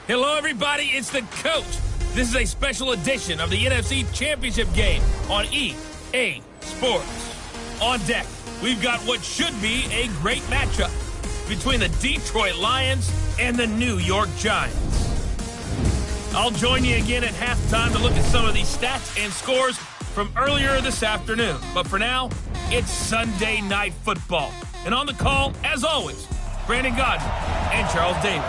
Hello, everybody. It's the coach. This is a special edition of the NFC Championship game on EA Sports. On deck, we've got what should be a great matchup between the Detroit Lions and the New York Giants. I'll join you again at halftime to look at some of these stats and scores from earlier this afternoon. But for now, it's Sunday Night Football. And on the call, as always, Brandon Godwin and Charles Davis.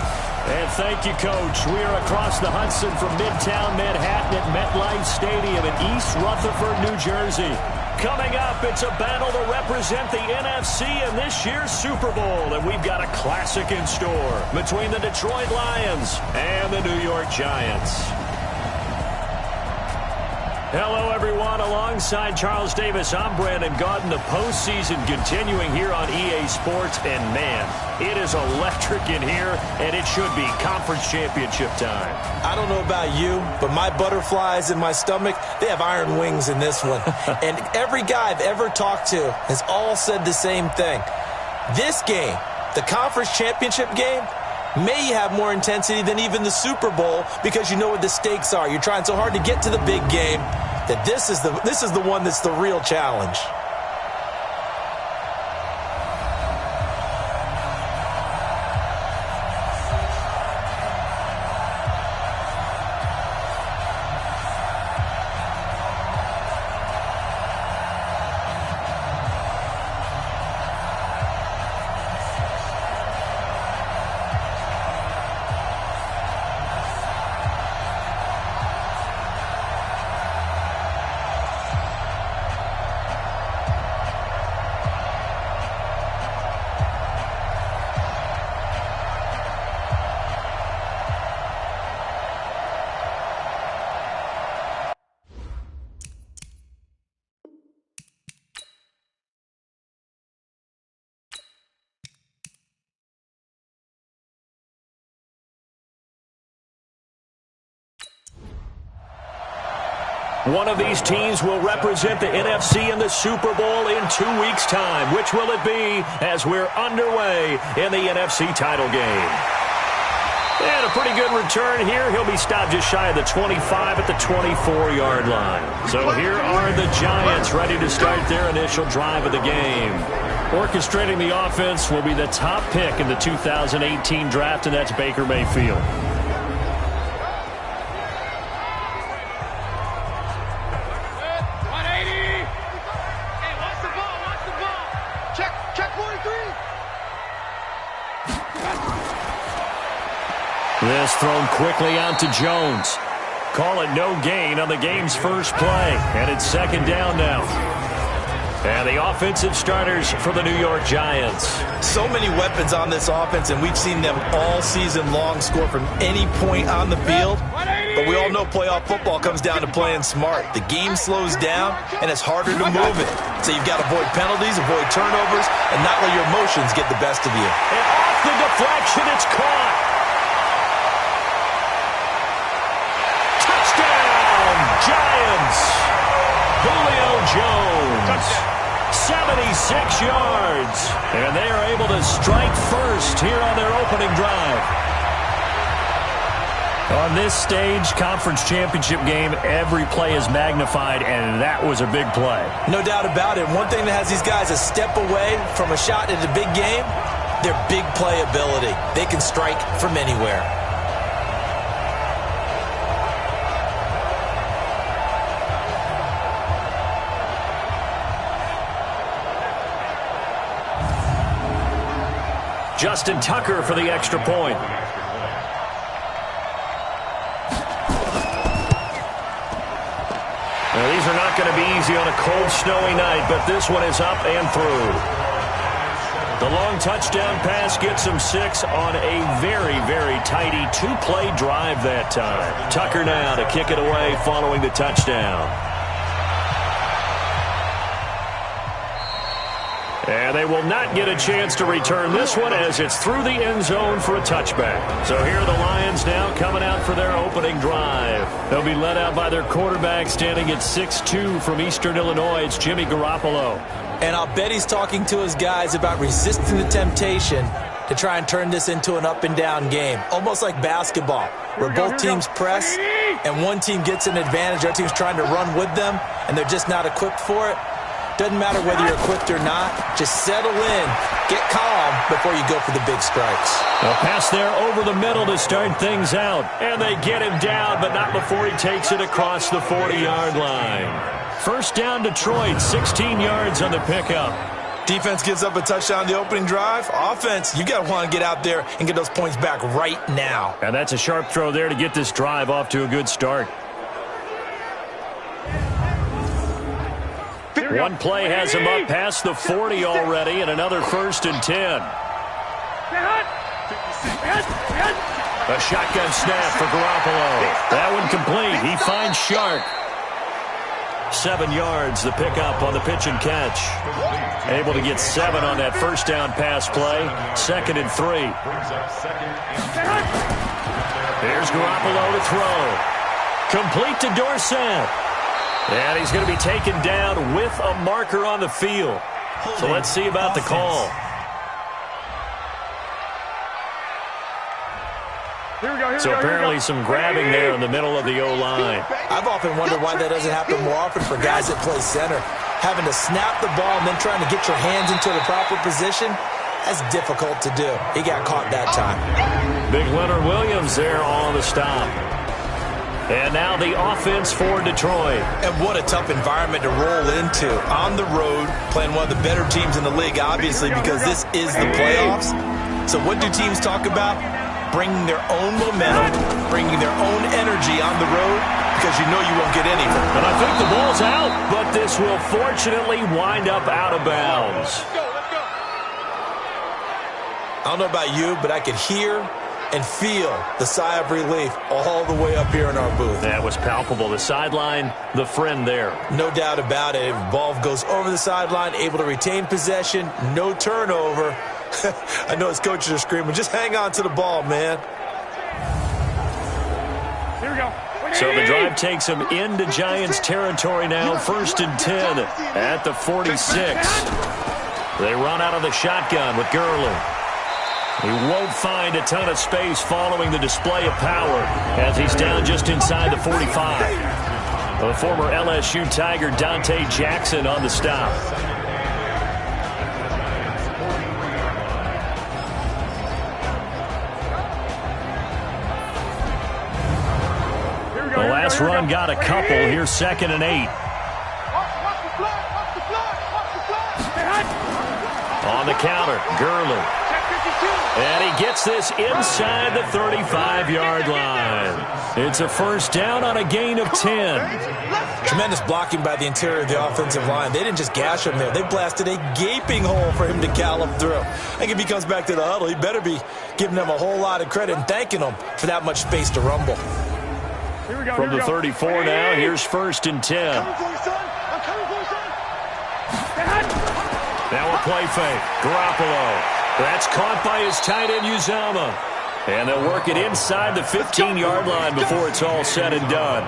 And thank you, Coach. We are across the Hudson from Midtown Manhattan at MetLife Stadium in East Rutherford, New Jersey. Coming up, it's a battle to represent the NFC in this year's Super Bowl. And we've got a classic in store between the Detroit Lions and the New York Giants. Hello, everyone. Alongside Charles Davis, I'm Brandon Gaudin. The postseason continuing here on EA Sports. And, man, it is electric in here, and it should be conference championship time. I don't know about you, but my butterflies in my stomach, they have iron wings in this one. And every guy I've ever talked to has all said the same thing. This game, the conference championship game, may have more intensity than even the Super Bowl because you know what the stakes are. You're trying so hard to get to the big game that this is the one that's the real challenge. One of these teams will represent the NFC in the Super Bowl in 2 weeks' time. Which will it be as we're underway in the NFC title game? And a pretty good return here. He'll be stopped just shy of the 25 at the 24-yard line. So here are the Giants ready to start their initial drive of the game. Orchestrating the offense will be the top pick in the 2018 draft, and that's Baker Mayfield. This thrown quickly out to Jones. Call it no gain on the game's first play. And it's second down now. And the offensive starters for the New York Giants. So many weapons on this offense, and we've seen them all season long score from any point on the field. But we all know playoff football comes down to playing smart. The game slows down, and it's harder to move it. So you've got to avoid penalties, avoid turnovers, and not let your emotions get the best of you. And off the deflection, it's caught. Giants, Julio Jones, 76 yards, and they are able to strike first here on their opening drive. On this stage, conference championship game, every play is magnified, and that was a big play. No doubt about it. One thing that has these guys a step away from a shot at a big game, their big play ability. They can strike from anywhere. Justin Tucker for the extra point. Now, these are not going to be easy on a cold, snowy night, but this one is up and through. The long touchdown pass gets him 6 on a very, very tidy two-play drive that time. Tucker now to kick it away following the touchdown. And they will not get a chance to return this one as it's through the end zone for a touchback. So here are the Lions now coming out for their opening drive. They'll be led out by their quarterback standing at 6'2" from Eastern Illinois. It's Jimmy Garoppolo. And I'll bet he's talking to his guys about resisting the temptation to try and turn this into an up-and-down game, almost like basketball, where both teams press and one team gets an advantage, the other team's trying to run with them, and they're just not equipped for it. Doesn't matter whether you're equipped or not. Just settle in, get calm before you go for the big strikes. A pass there over the middle to start things out. And they get him down, but not before he takes it across the 40-yard line. First down, Detroit, 16 yards on the pickup. Defense gives up a touchdown the opening drive. Offense, you got to want to get out there and get those points back right now. And that's a sharp throw there to get this drive off to a good start. One play has him up past the 40 already, and another 1st and 10. A shotgun snap for Garoppolo. That one complete. He finds Shark. 7 yards, the pickup on the pitch and catch. Able to get 7 on that first down pass play. 2nd and 3. Here's Garoppolo to throw. Complete to Dorsett. And he's going to be taken down with a marker on the field. So let's see about the call. So apparently some grabbing there in the middle of the O-line. I've often wondered why that doesn't happen more often for guys that play center. Having to snap the ball and then trying to get your hands into the proper position, that's difficult to do. He got caught that time. Big Leonard Williams there on the stop. And now the offense for Detroit. And what a tough environment to roll into. On the road, playing one of the better teams in the league, obviously, because this is the playoffs. So what do teams talk about? Bringing their own momentum, bringing their own energy on the road, because you know you won't get anything. And I think the ball's out, but this will fortunately wind up out of bounds. I don't know about you, but I could hear and feel the sigh of relief all the way up here in our booth. That was palpable. The sideline, the friend there. No doubt about it. If the ball goes over the sideline, able to retain possession, no turnover. I know his coaches are screaming, just hang on to the ball, man. Here we go. So the drive takes him into Giants territory now. 1st and 10 at the 46. They run out of the shotgun with Gurley. He won't find a ton of space following the display of power as he's down just inside the 45. The former LSU Tiger Dante Jackson on the stop. The last run got a couple. Here's 2nd and 8. On the counter, Gurley. And he gets this inside the 35-yard line. It's a first down on a gain of 10. Tremendous blocking by the interior of the offensive line. They didn't just gash him there. They blasted a gaping hole for him to gallop through. I think if he comes back to the huddle, he better be giving them a whole lot of credit and thanking them for that much space to rumble. From the 34 now, here's 1st and 10. Now a play fake. Garoppolo. That's caught by his tight end, Uzama. And they'll work it inside the 15-yard line before it's all said and done.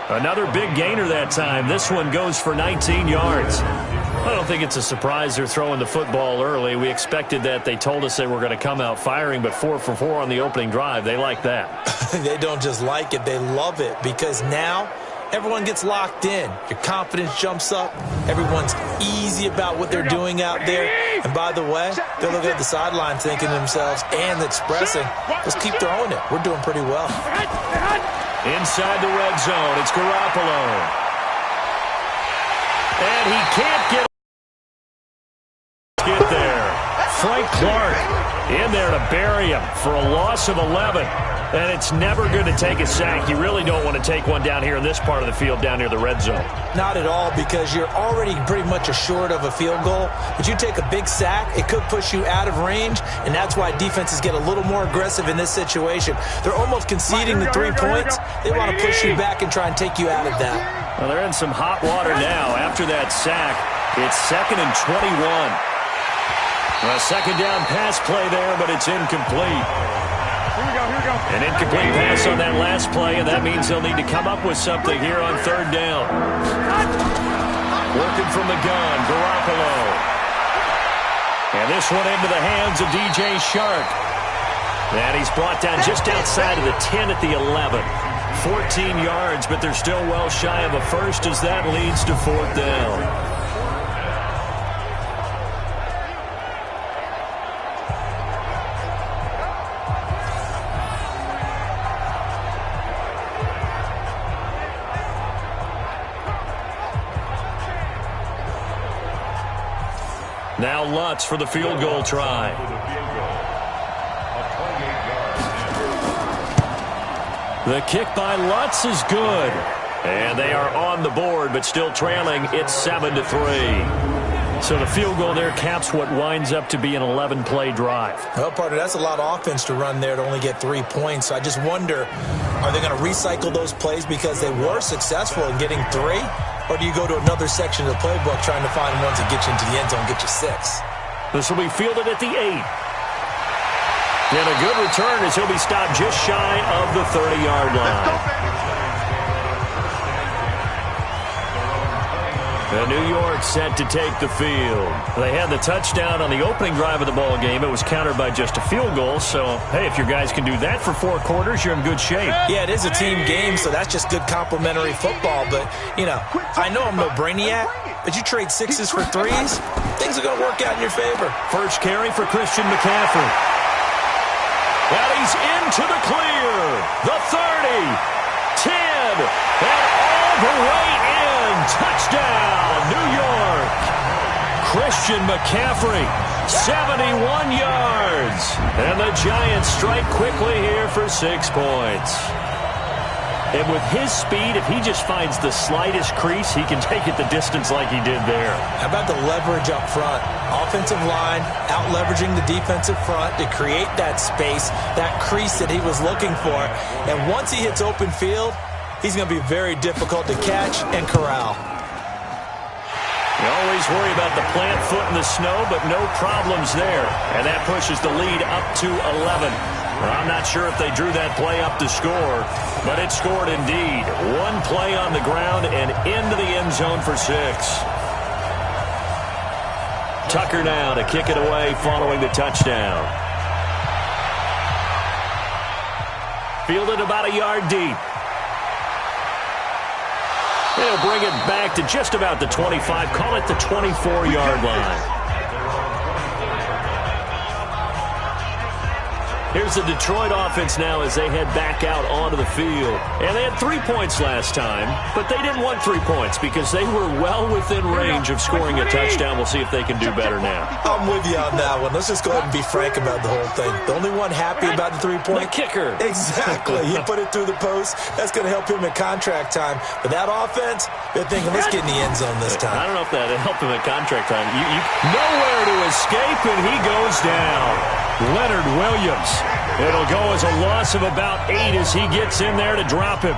Another big gainer that time. This one goes for 19 yards. I don't think it's a surprise they're throwing the football early. We expected that. They told us they were going to come out firing, but 4 for 4 on the opening drive. They like that. They don't just like it. They love it because now everyone gets locked in. Your confidence jumps up. Everyone's easy about what they're doing out there. And by the way, they're looking at the sideline thinking to themselves and expressing, let's keep throwing it. We're doing pretty well. Inside the red zone, it's Garoppolo. And he can't get there. Frank Clark in there to bury him for a loss of 11. And it's never good to take a sack. You really don't want to take one down here in this part of the field down near the red zone. Not at all, because you're already pretty much assured of a field goal. But you take a big sack, it could push you out of range, and that's why defenses get a little more aggressive in this situation. They're almost conceding the 3 points. They want to push you back and try and take you out of that. Well, they're in some hot water now after that sack. It's 2nd and 21. A second down pass play there, but it's incomplete. Here we go. An incomplete pass on that last play, and that means they'll need to come up with something here on 3rd down. Working from the gun, Garoppolo. And And this one into the hands of DJ Shark. And he's brought down just outside of the 10 at the 11. 14 yards, but they're still well shy of a first as that leads to 4th down. Now Lutz for the field goal try. The kick by Lutz is good. And they are on the board, but still trailing. It's 7-3. So the field goal there caps what winds up to be an 11-play drive. Well, partner, that's a lot of offense to run there to only get 3 points. So I just wonder, are they going to recycle those plays because they were successful in getting 3? Or do you go to another section of the playbook trying to find ones that get you into the end zone, get you 6? This will be fielded at the 8. And a good return as he'll be stopped just shy of the 30-yard line. And New York set to take the field. They had the touchdown on the opening drive of the ball game. It was countered by just a field goal. So, hey, if your guys can do that for 4 quarters, you're in good shape. Yeah, it is a team game, so that's just good complimentary football. But, you know, I know I'm no brainiac, but you trade 6s for 3s, things are going to work out in your favor. First carry for Christian McCaffrey. And he's into the clear. The 30, 10, and all the way in. Touchdown, New York. Christian McCaffrey, 71 yards. And the Giants strike quickly here for 6 points. And with his speed, if he just finds the slightest crease, he can take it the distance like he did there. How about the leverage up front? Offensive line out-leveraging the defensive front to create that space, that crease that he was looking for. And once he hits open field, he's going to be very difficult to catch and corral. You always worry about the plant foot in the snow, but no problems there. And that pushes the lead up to 11. Well, I'm not sure if they drew that play up to score, but it scored indeed. 1 play on the ground and into the end zone for 6. Tucker now to kick it away following the touchdown. Fielded about a yard deep. They'll bring it back to just about the 25. Call it the 24-yard line. Here's the Detroit offense now as they head back out onto the field. And they had 3 points last time, but they didn't want 3 points because they were well within range of scoring a touchdown. We'll see if they can do better now. I'm with you on that one. Let's just go ahead and be frank about the whole thing. The only one happy about the 3-point? The kicker. Exactly. He put it through the post. That's going to help him at contract time. But that offense, they're thinking, let's get in the end zone this time. I don't know if that helped him at contract time. Nowhere to escape, and he goes down. Leonard Williams. It'll go as a loss of about 8 as he gets in there to drop him.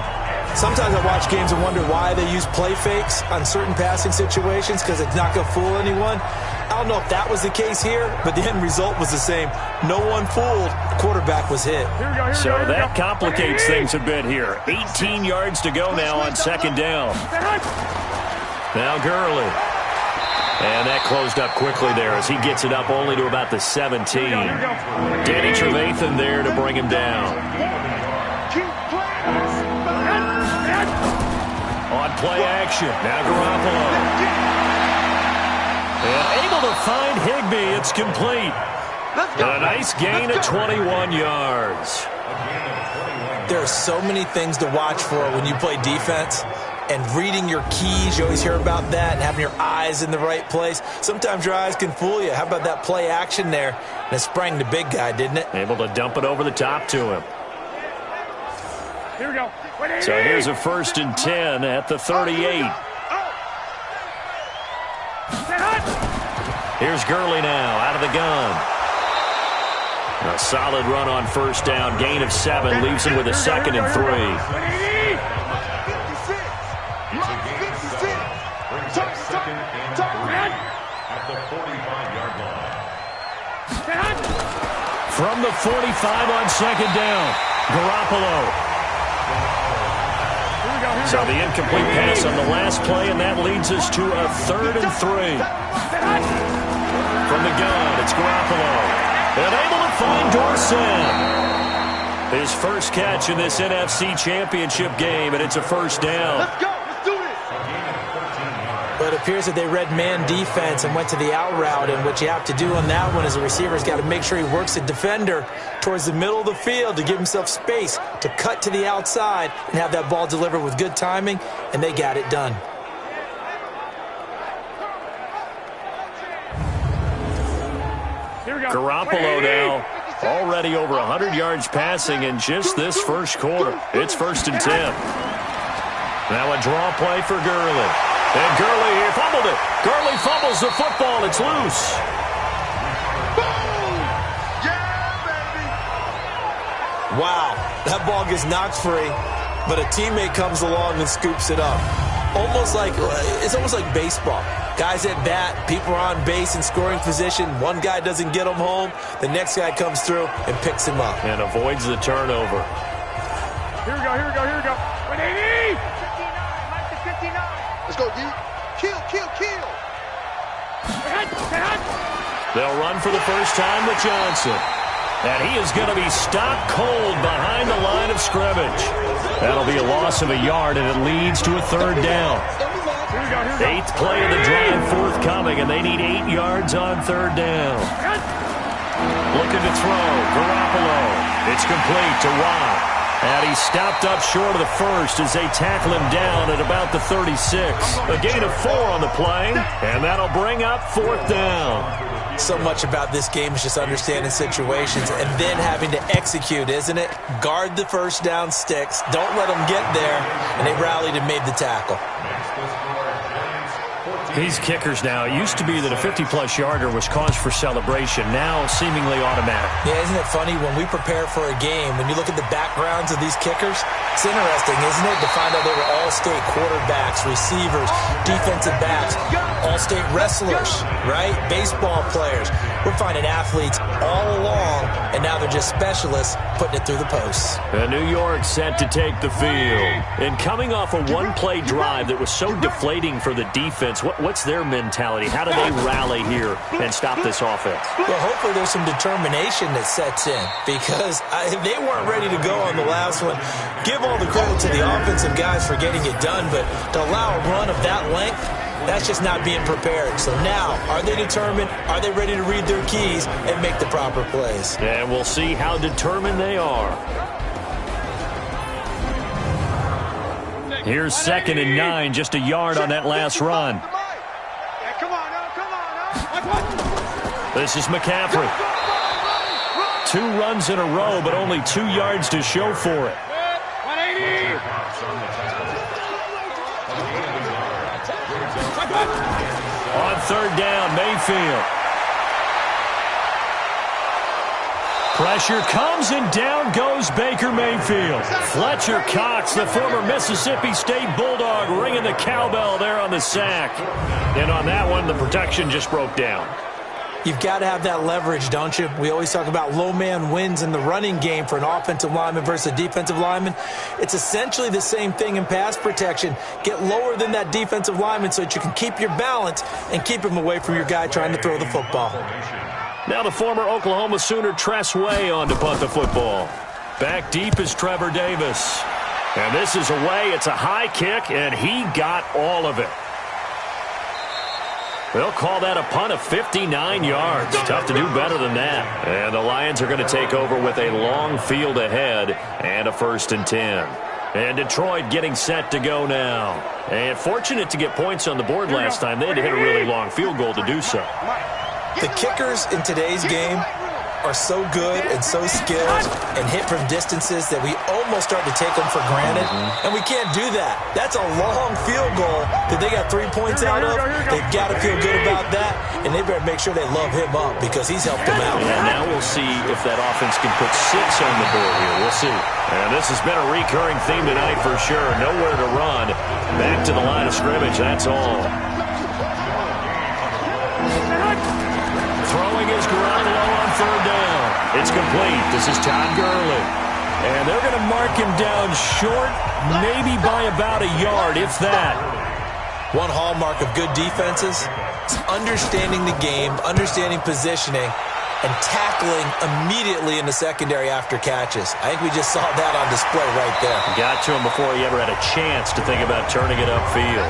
Sometimes I watch games and wonder why they use play fakes on certain passing situations because it's not going to fool anyone. I don't know if that was the case here, but the end result was the same. No one fooled. The quarterback was hit. So that complicates things a bit here. 18 yards to go now on 2nd down. Now Gurley. And that closed up quickly there as he gets it up only to about the 17. Danny Trevathan there to bring him down. On play action. Now Garoppolo. And able to find Higbee. It's complete. A nice gain of 21 yards. There are so many things to watch for when you play defense. And reading your keys, you always hear about that, and having your eyes in the right place. Sometimes your eyes can fool you. How about that play action there? And it sprang the big guy, didn't it? Able to dump it over the top to him. Here we go. So here's a 1st and 10 at the 38. Here's Gurley now out of the gun. A solid run on 1st down. Gain of 7 leaves him with a 2nd and 3. From the 45 on 2nd down, Garoppolo. So the incomplete pass on the last play, and that leads us to a 3rd and 3. from the gun. It's Garoppolo. And able to find Dorsett. His first catch in this NFC Championship game, and it's a first down. Let's go. Let's do this. But it appears that they read man defense and went to the out route, and what you have to do on that one is the receiver's got to make sure he works the defender towards the middle of the field to give himself space to cut to the outside and have that ball delivered with good timing, and they got it done. Here we go. Garoppolo now already over 100 yards passing in just this first quarter. It's 1st and 10. Now a draw play for Gurley. And Gurley here fumbled it. Gurley fumbles the football. It's loose. Boom! Yeah, baby! Wow, that ball gets knocked free, but a teammate comes along and scoops it up. It's almost like baseball. Guys at bat, people are on base in scoring position. One guy doesn't get him home. The next guy comes through and picks him up. And avoids the turnover. Here we go, here we go, here we go. 180! 59, let's go, D. Kill. They'll run for the first time with Johnson. And he is going to be stopped cold behind the line of scrimmage. That'll be a loss of a yard, and it leads to a 3rd down. Here we go. 8th play of the drive forthcoming, and they need 8 yards on 3rd down. Looking to throw. Garoppolo. It's complete to Watt. And he's stopped up short of the first as they tackle him down at about the 36. A gain of 4 on the play, and that'll bring up 4th down. So much about this game is just understanding situations and then having to execute, isn't it? Guard the first down sticks. Don't let them get there. And they rallied and made the tackle. These kickers now, it used to be that a 50-plus yarder was cause for celebration. Now seemingly automatic. Yeah, isn't it funny? When we prepare for a game, when you look at the backgrounds of these kickers, it's interesting, isn't it, to find out they were all-state quarterbacks, receivers, defensive backs, all-state wrestlers, right? Baseball players. We're finding athletes all along, and now they're just specialists putting it through the posts. New York set to take the field. And coming off a one-play drive that was so deflating for the defense, what's their mentality? How do they rally here and stop this offense? Well, hopefully there's some determination that sets in, because they weren't ready to go on the last one. Give all the credit to the offensive guys for getting it done, but to allow a run of that length, that's just not being prepared. So now, are they determined? Are they ready to read their keys and make the proper plays? And we'll see how determined they are. Here's 2nd and 9, just a yard on that last run. Come on. This is McCaffrey. 2 runs in a row, but only 2 yards to show for it. 180! On 3rd down, Mayfield. Pressure comes, and down goes Baker Mayfield. Fletcher Cox, the former Mississippi State Bulldog, ringing the cowbell there on the sack. And on that one, the protection just broke down. You've got to have that leverage, don't you? We always talk about low man wins in the running game for an offensive lineman versus a defensive lineman. It's essentially the same thing in pass protection. Get lower than that defensive lineman so that you can keep your balance and keep him away from your guy trying to throw the football. Now the former Oklahoma Sooner Tress Way on to punt the football. Back deep is Trevor Davis. And this is away. It's a high kick, and he got all of it. They'll call that a punt of 59 yards. Tough to do better than that. And the Lions are going to take over with a long field ahead and a 1st and 10. And Detroit getting set to go now. And fortunate to get points on the board last time. They had to hit a really long field goal to do so. The kickers in today's game are so good and so skilled and hit from distances that we almost start to take them for granted, and we can't do that. That's a long field goal that they got 3 points out of. They've got to feel good about that, and they better make sure they love him up because he's helped them out. And now we'll see if that offense can put 6 on the board here. We'll see. And this has been a recurring theme tonight for sure. Nowhere to run. Back to the line of scrimmage, that's all. Throwing is Garoppolo on 3rd down. It's complete. This is Todd Gurley. And they're going to mark him down short, maybe by about a yard, if that. One hallmark of good defenses It's understanding the game, understanding positioning, and tackling immediately in the secondary after catches. I think we just saw that on display right there. Got to him before he ever had a chance to think about turning it upfield.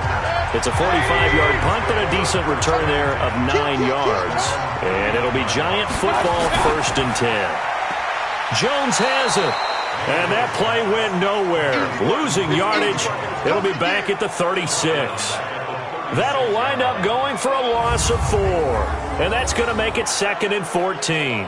It's a 45-yard punt, but a decent return there of 9 yards. And it'll be Giant football, 1st and 10. Jones has it. And that play went nowhere. Losing yardage. It'll be back at the 36. That'll wind up going for a loss of 4. And that's going to make it 2nd and 14.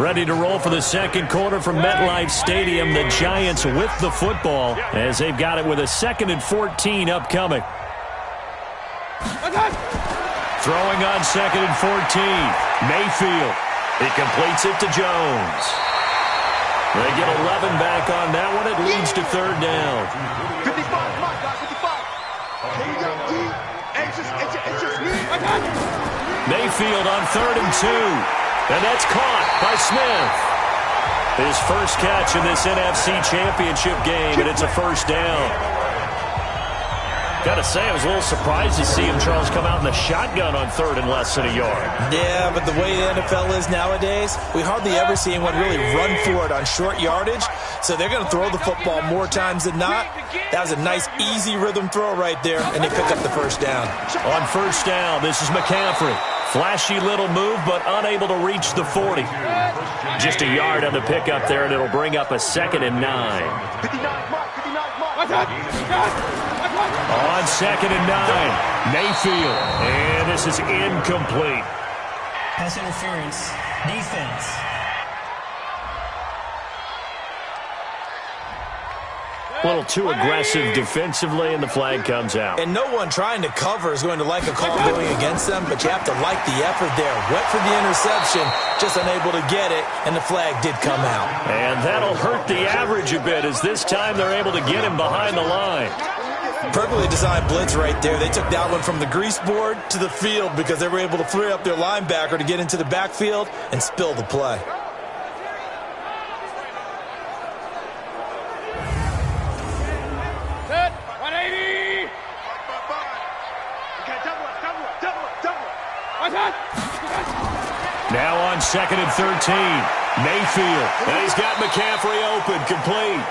Ready to roll for the second quarter from MetLife Stadium. The Giants with the football as they've got it with a 2nd and 14 upcoming. Throwing on 2nd and 14. Mayfield. He completes it to Jones. They get 11 back on that one. It leads to 3rd down. 55, come on, guys, 55. Here we go, D. It's just me. Mayfield on 3rd and 2. And that's caught by Smith. His first catch in this NFC Championship game, and it's a 1st down. Got to say, I was a little surprised to see him, Charles, come out in the shotgun on 3rd and less than a yard. Yeah, but the way the NFL is nowadays, we hardly ever see anyone really run for it on short yardage. So they're going to throw the football more times than not. That was a nice, easy rhythm throw right there, and they pick up the 1st down. On 1st down, this is McCaffrey. Flashy little move, but unable to reach the 40. Just a yard on the pickup there, and it'll bring up a 2nd and 9. 59, On 2nd and 9, Mayfield. And this is incomplete. Pass interference. Defense. A little too aggressive defensively, and the flag comes out. And no one trying to cover is going to like a call going against them, but you have to like the effort there. Went for the interception, just unable to get it, and the flag did come out. And that'll hurt the average a bit, as this time they're able to get him behind the line. Perfectly designed blitz right there. They took that one from the grease board to the field because they were able to free up their linebacker to get into the backfield and spill the play. Set, 180. Okay, double it. Now on 2nd and 13, Mayfield. And he's got McCaffrey open, complete.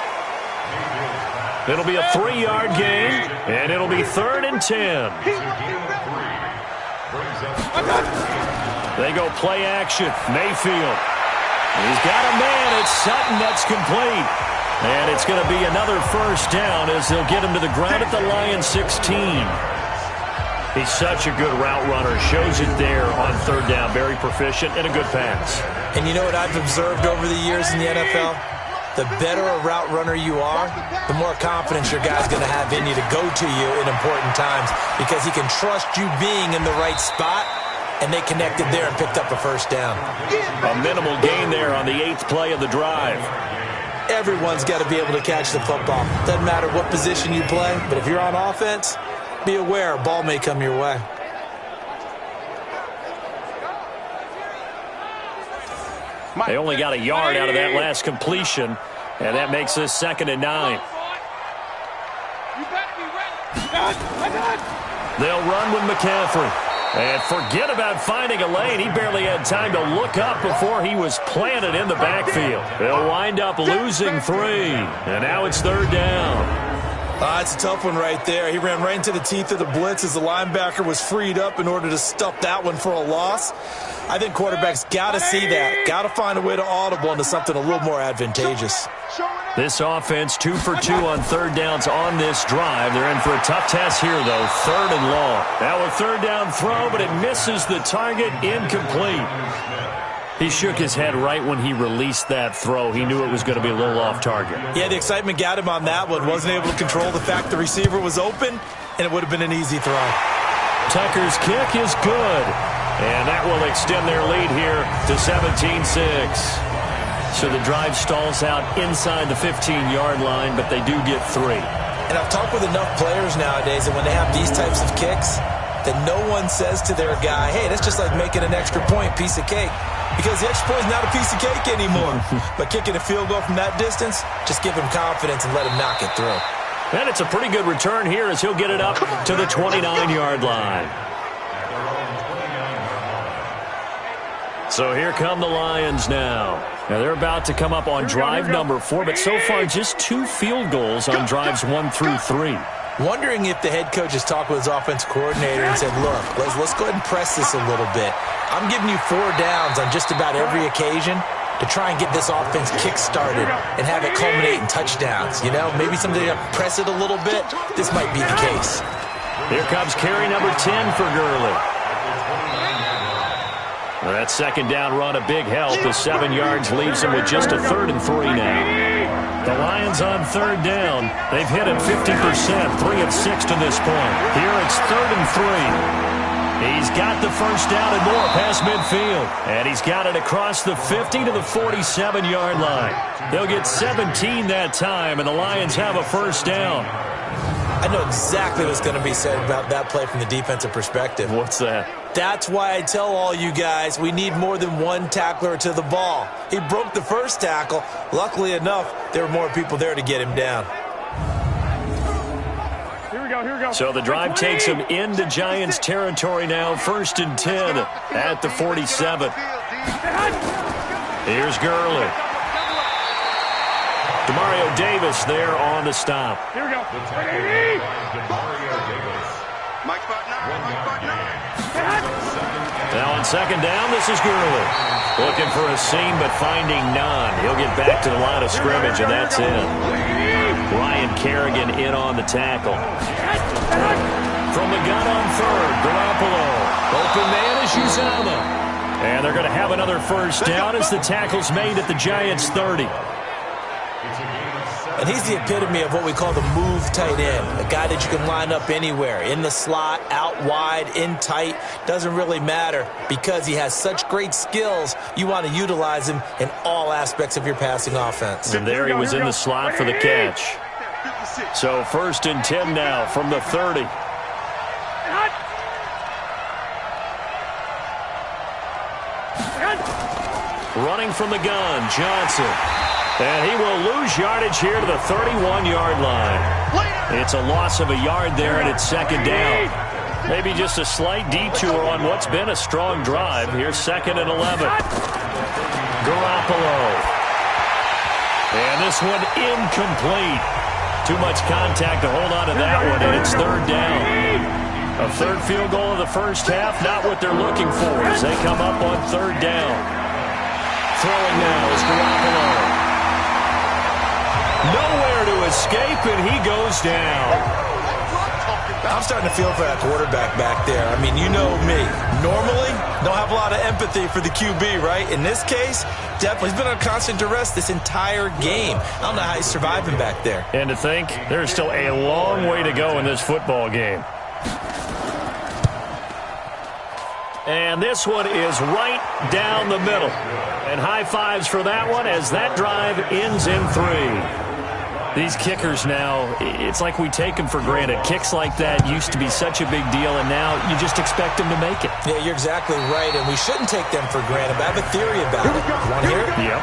It'll be a 3-yard gain, and it'll be 3rd and 10. They go play action. Mayfield. He's got a man. It's Sutton. That's complete. And it's going to be another 1st down as they'll get him to the ground at the Lions 16. He's such a good route runner. Shows it there on 3rd down. Very proficient and a good pass. And you know what I've observed over the years in the NFL? The better a route runner you are, the more confidence your guy's going to have in you to go to you in important times because he can trust you being in the right spot, and they connected there and picked up a 1st down. A minimal gain there on the 8th play of the drive. Everyone's got to be able to catch the football. Doesn't matter what position you play, but if you're on offense, be aware a ball may come your way. They only got a yard out of that last completion, and that makes this 2nd and 9. They'll run with McCaffrey. And forget about finding a lane. He barely had time to look up before he was planted in the backfield. They'll wind up losing 3, and now it's 3rd down. It's a tough one right there. He ran right into the teeth of the blitz as the linebacker was freed up in order to stuff that one for a loss. I think quarterbacks got to see that. Got to find a way to audible into something a little more advantageous. This offense 2 for 2 on 3rd downs on this drive. They're in for a tough test here, though. 3rd and long. Now a 3rd down throw, but it misses the target. Incomplete. He shook his head right when he released that throw. He knew it was going to be a little off target. Yeah, the excitement got him on that one. Wasn't able to control the fact the receiver was open, and it would have been an easy throw. Tucker's kick is good. And that will extend their lead here to 17-6. So the drive stalls out inside the 15-yard line, but they do get 3. And I've talked with enough players nowadays that when they have these types of kicks, that no one says to their guy, hey, that's just like making an extra point, piece of cake. Because the extra point is not a piece of cake anymore. But kicking a field goal from that distance, just give him confidence and let him knock it through. And it's a pretty good return here as he'll get it up to the 29-yard line. So here come the Lions now. Now they're about to come up on drive number 4, but so far just 2 field goals on drives 1 through 3. Wondering if the head coach has talked with his offensive coordinator and said, look, let's go ahead and press this a little bit. I'm giving you 4 downs on just about every occasion to try and get this offense kick-started and have it culminate in touchdowns. You know, maybe something to press it a little bit. This might be the case. Here comes carry number 10 for Gurley. Well, that second down run, a big help. The 7 yards leaves him with just a 3rd and 3 now. The Lions on 3rd down. They've hit it 50%, 3 of 6 to this point. Here it's 3rd and 3. He's got the first down and more past midfield. And he's got it across the 50 to the 47-yard line. They'll get 17 that time, and the Lions have a first down. I know exactly what's going to be said about that play from the defensive perspective. What's that? That's why I tell all you guys we need more than one tackler to the ball. He broke the first tackle. Luckily enough, there were more people there to get him down. Here we go. So the drive takes him into Giants territory now. 1st and 10 at the 47. Here's Gurley. Demario Davis there on the stop. Here we go. Now on 2nd down, this is Gurley. Looking for a seam, but finding none. He'll get back to the line of scrimmage, and that's it. Ryan Kerrigan in on the tackle. From the gun on 3rd, Garoppolo. Open man is Uzomah. And they're going to have another first down as the tackle's made at the Giants' 30. And he's the epitome of what we call the move tight end, a guy that you can line up anywhere, in the slot, out wide, in tight, doesn't really matter because he has such great skills. You want to utilize him in all aspects of your passing offense. And there he was in the slot for the catch. So 1st and 10 now from the 30. Running from the gun, Johnson. And he will lose yardage here to the 31-yard line. It's a loss of a yard there, and it's 2nd down. Maybe just a slight detour on what's been a strong drive. Here's 2nd and 11. Garoppolo. And this one incomplete. Too much contact to hold on to that one, and it's 3rd down. A 3rd field goal of the first half, not what they're looking for as they come up on 3rd down. Throwing now is Garoppolo. Nowhere to escape, and he goes down. I'm starting to feel for that quarterback back there. I mean, you know me. Normally, don't have a lot of empathy for the QB, right? In this case, definitely. He's been on constant duress this entire game. I don't know how he's surviving back there. And to think, there's still a long way to go in this football game. And this one is right down the middle. And high fives for that one as that drive ends in 3. These kickers now, it's like we take them for granted. Kicks like that used to be such a big deal, and now you just expect them to make it. Yeah, you're exactly right, and we shouldn't take them for granted, but I have a theory about it. You want to hear it? Yep.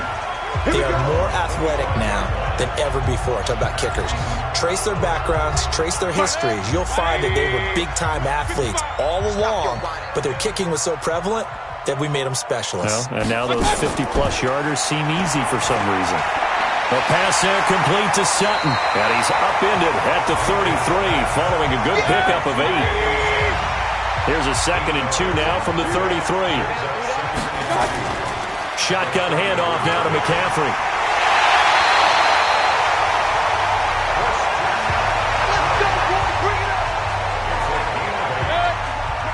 They are more athletic now than ever before. Talk about kickers. Trace their backgrounds, trace their histories. You'll find that they were big-time athletes all along, but their kicking was so prevalent that we made them specialists. Well, and now those 50-plus yarders seem easy for some reason. The pass there complete to Sutton. And he's upended at the 33 following a good pickup of 8. Here's a 2nd and 2 now from the 33. Shotgun handoff now to McCaffrey.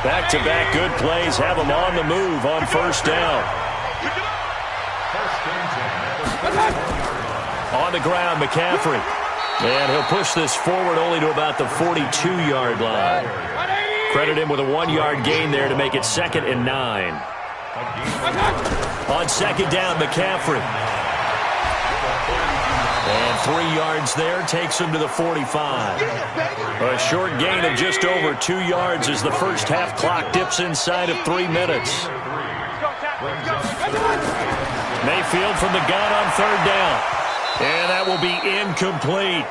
Back-to-back good plays have him on the move on 1st down. On the ground, McCaffrey. And he'll push this forward only to about the 42-yard line. Credit him with a 1-yard gain there to make it 2nd and 9. On 2nd down, McCaffrey. And 3 yards there takes him to the 45. A short gain of just over 2 yards as the first half clock dips inside of 3 minutes. Mayfield from the gun on 3rd down. And that will be incomplete.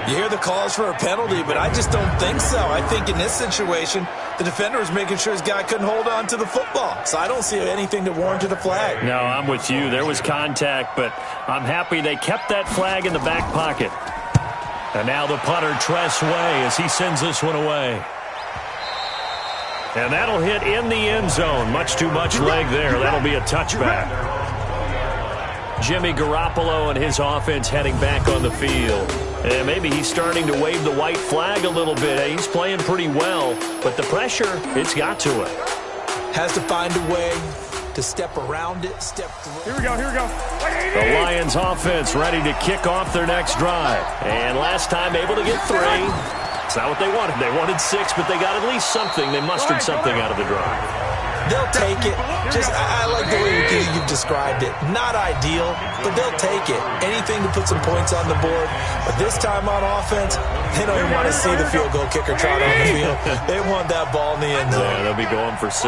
You hear the calls for a penalty, but I just don't think so. I think in this situation, the defender was making sure his guy couldn't hold on to the football. So I don't see anything that warranted a flag. No, I'm with you. There was contact, but I'm happy they kept that flag in the back pocket. And now the punter, Tress Way, as he sends this one away. And that'll hit in the end zone. Much too much leg there. That'll be a touchback. Jimmy Garoppolo and his offense heading back on the field. And maybe he's starting to wave the white flag a little bit. He's playing pretty well, but the pressure, it's got to him. Has to find a way to step around it, step through. Here we go, here we go. The Lions offense ready to kick off their next drive. And last time able to get 3. It's not what they wanted. They wanted 6, but they got at least something. They mustered something out of the drive. They'll take it. I like the way you've described it. Not ideal, but they'll take it. Anything to put some points on the board. But this time on offense, they don't even want to see the field goal kicker trot on the field. They want that ball in the end zone. Yeah, they'll be going for 6.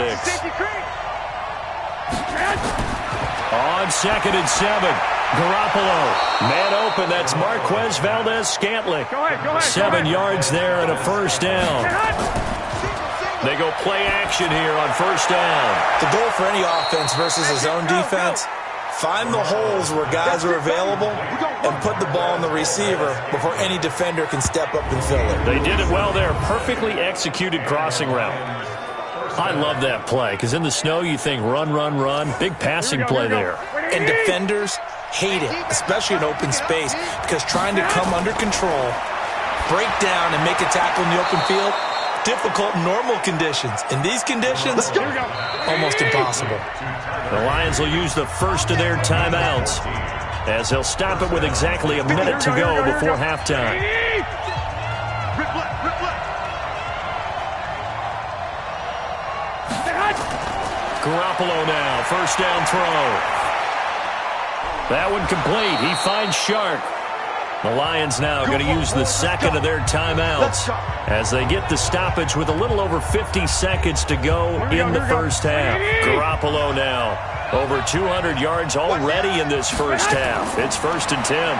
On 2nd and 7. Garoppolo. Man open. That's Marquez Valdez-Scantling. 7 yards there and a first down. They go play action here on first down. The goal for any offense versus a zone defense, find the holes where guys are available and put the ball on the receiver before any defender can step up and fill it. They did it well there. Perfectly executed crossing route. I love that play because in the snow you think run, run, run. Big passing play there. And defenders hate it, especially in open space, because trying to come under control, break down, and make a tackle in the open field, difficult in normal conditions. In these conditions, almost impossible. The Lions will use the first of their timeouts as they'll stop it with exactly a minute to go before halftime. Garoppolo now, first down throw. That one complete. He finds Shark. The Lions now going to use the second of their timeouts as they get the stoppage with a little over 50 seconds to go in the first half. Garoppolo now over 200 yards already in this first half. It's 1st and 10.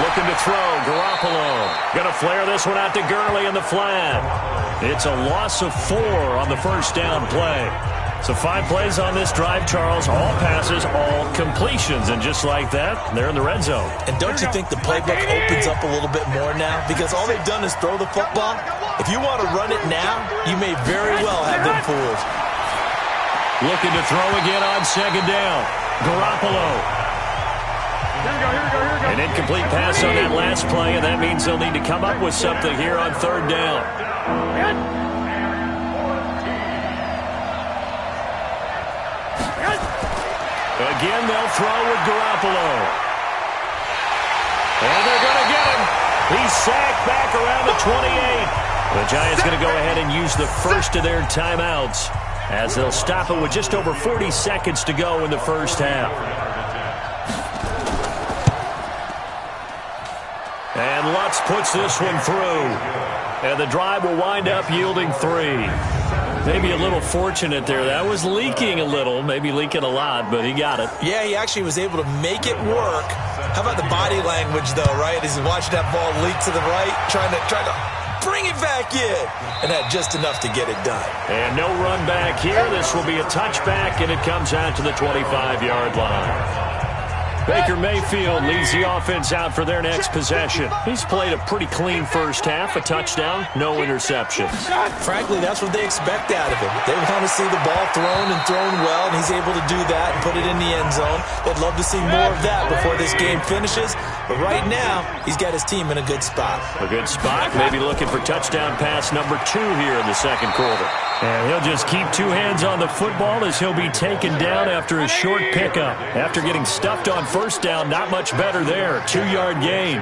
Looking to throw. Garoppolo going to flare this one out to Gurley in the flat. It's a loss of 4 on the first down play. So 5 plays on this drive, Charles. All passes, all completions. And just like that, they're in the red zone. And don't you think the playbook opens up a little bit more now? Because all they've done is throw the football. If you want to run it now, you may very well have them fooled. Looking to throw again on 2nd down. Garoppolo. An incomplete pass on that last play, and that means they'll need to come up with something here on 3rd down. Again, they'll throw with Garoppolo. And they're going to get him. He's sacked back around the 28. The Giants going to go ahead and use the first of their timeouts as they'll stop it with just over 40 seconds to go in the first half. And Lutz puts this one through. And the drive will wind up yielding 3. Maybe a little fortunate there. That was leaking a little, maybe leaking a lot, but he got it. Yeah, he actually was able to make it work. How about the body language, though, right? As he watched that ball leak to the right, trying to bring it back in, and had just enough to get it done. And no run back here. This will be a touchback, and it comes out to the 25-yard line. Baker Mayfield leads the offense out for their next possession. He's played a pretty clean first half, a touchdown, no interceptions. Frankly, that's what they expect out of him. They want to see the ball thrown and thrown well, and he's able to do that and put it in the end zone. They'd love to see more of that before this game finishes. But right now, he's got his team in a good spot. A good spot, maybe looking for touchdown pass number 2 here in the second quarter. And he'll just keep 2 hands on the football as he'll be taken down after a short pickup. After getting stuffed on first down, not much better there. 2-yard gain.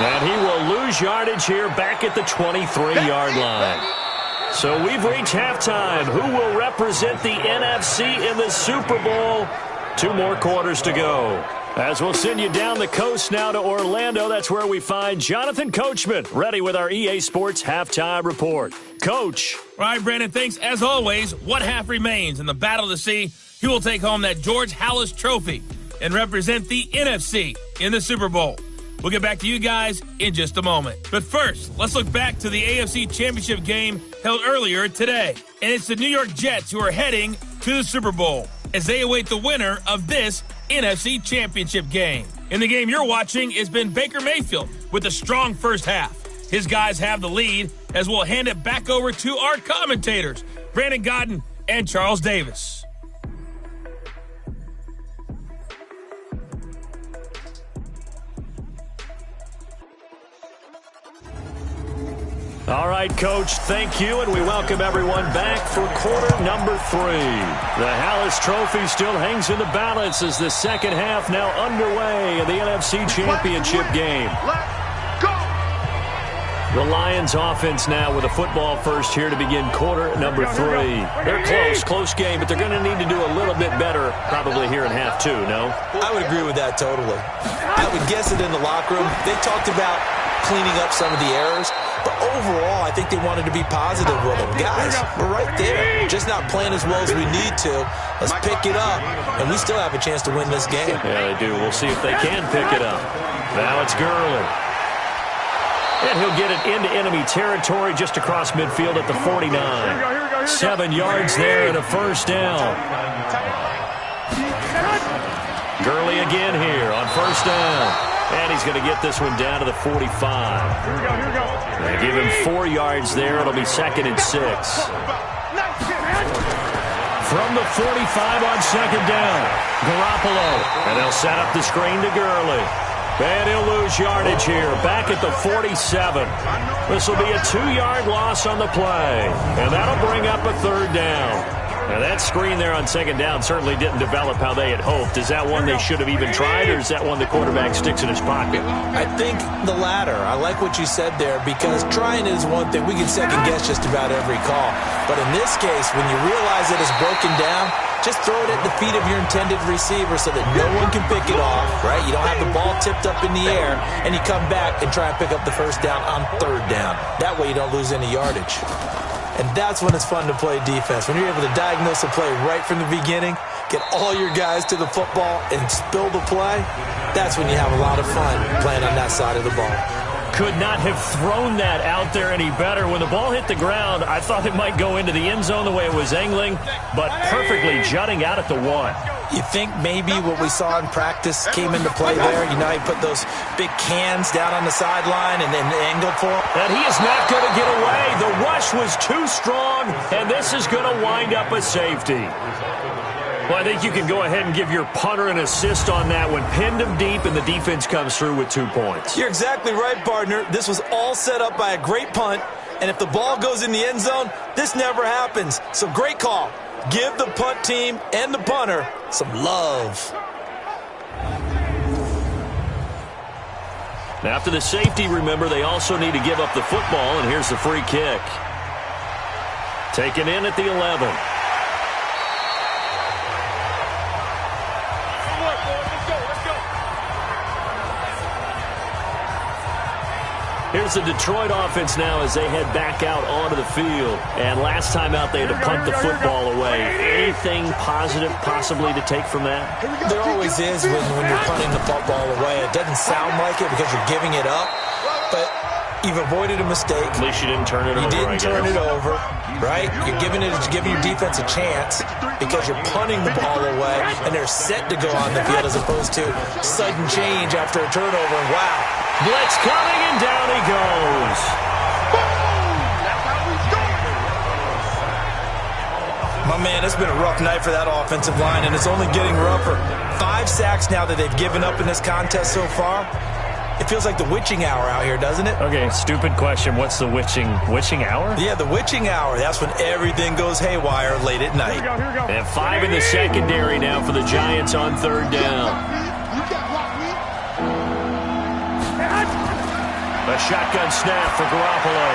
And he will lose yardage here back at the 23-yard line. So we've reached halftime. Who will represent the NFC in the Super Bowl? 2 more quarters to go. As we'll send you down the coast now to Orlando, that's where we find Jonathan Coachman, ready with our EA Sports Halftime Report. Coach. All right, Brandon, thanks. As always, what half remains in the battle to see He will take home that George Halas Trophy and represent the NFC in the Super Bowl. We'll get back to you guys in just a moment. But first, let's look back to the AFC Championship game held earlier today. And it's the New York Jets who are heading to the Super Bowl as they await the winner of this NFC Championship game. In the game you're watching, it's been Baker Mayfield with a strong first half. His guys have the lead as we'll hand it back over to our commentators, Brandon Godden and Charles Davis. All right, Coach, thank you, and we welcome everyone back for quarter number 3. The Halas Trophy still hangs in the balance as the second half now underway in the NFC Championship game. The Lions offense now with a football first here to begin quarter number 3. They're close game, but they're going to need to do a little bit better probably here in half 2, no? I would agree with that totally. I would guess it in the locker room. They talked about cleaning up some of the errors, but overall, I think they wanted to be positive with them. Guys, we're right there. Just not playing as well as we need to. Let's pick it up, and we still have a chance to win this game. Yeah, they do. We'll see if they can pick it up. Now it's Gurley. And he'll get it into enemy territory just across midfield at the 49. 7 yards there and a first down. Gurley again here on first down. And he's going to get this one down to the 45. They give him 4 yards there. It'll be 2nd and 6. From the 45 on second down, Garoppolo. And they'll set up the screen to Gurley. And he'll lose yardage here, back at the 47. This will be a 2-yard loss on the play. And that'll bring up a 3rd down. Now, that screen there on second down certainly didn't develop how they had hoped. Is that one they should have even tried, or is that one the quarterback sticks in his pocket? I think the latter. I like what you said there, because trying is one thing. We can second-guess just about every call. But in this case, when you realize that it's broken down, just throw it at the feet of your intended receiver so that no one can pick it off, right? You don't have the ball tipped up in the air, and you come back and try and pick up the first down on 3rd down. That way you don't lose any yardage. And that's when it's fun to play defense. When you're able to diagnose a play right from the beginning, get all your guys to the football and spill the play, that's when you have a lot of fun playing on that side of the ball. Could not have thrown that out there any better. When the ball hit the ground, I thought it might go into the end zone the way it was angling, but perfectly jutting out at the 1. You think maybe what we saw in practice came into play there? You know, he put those big cans down on the sideline and then angled for him. And he is not going to get away. The rush was too strong, and this is going to wind up a safety. Well, I think you can go ahead and give your punter an assist on that one. Pinned him deep, and the defense comes through with 2 points. You're exactly right, partner. This was all set up by a great punt, and if the ball goes in the end zone, this never happens. So great call. Give the punt team and the punter some love. Now, after the safety, remember, they also need to give up the football, and here's the free kick. Taken in at the 11. Here's the Detroit offense now as they head back out onto the field. And last time out, they had to punt the football away. Anything positive possibly to take from that? There always is when you're punting the football away. It doesn't sound like it because you're giving it up, but you've avoided a mistake. At least you didn't turn it over. You didn't turn it over, right? You're giving your defense a chance because you're punting the ball away, and they're set to go on the field as opposed to sudden change after a turnover. Wow. Blitz coming, and down he goes. My man, it's been a rough night for that offensive line, and it's only getting rougher. 5 sacks now that they've given up in this contest so far. It feels like the witching hour out here, doesn't it? Okay, stupid question. What's the witching hour? Yeah, the witching hour. That's when everything goes haywire late at night. Here we go. And 5 in the secondary now for the Giants on 3rd down. A shotgun snap for Garoppolo.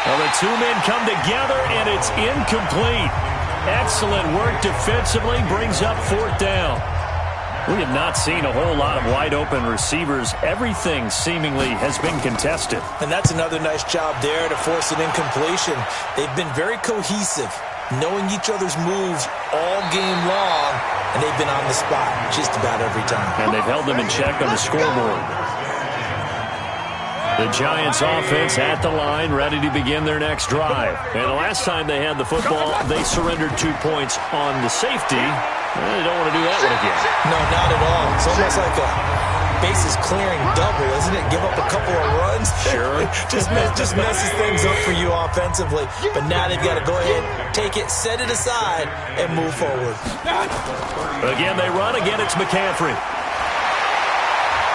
Well, the 2 men come together, and it's incomplete. Excellent work defensively, brings up 4th down. We have not seen a whole lot of wide-open receivers. Everything seemingly has been contested. And that's another nice job there to force an incompletion. They've been very cohesive. knowing each other's moves all game long, and they've been on the spot just about every time. And they've held them in check on the scoreboard. The Giants offense at the line, ready to begin their next drive. And the last time they had the football, they surrendered 2 points on the safety. They don't want to do that one again. No, not at all. It's almost like a bases clearing double, isn't it? Give up a couple of runs. Sure. just messes things up for you offensively. But now they've got to go ahead, take it, set it aside, and move forward. Again, they run. Again, it's McCaffrey.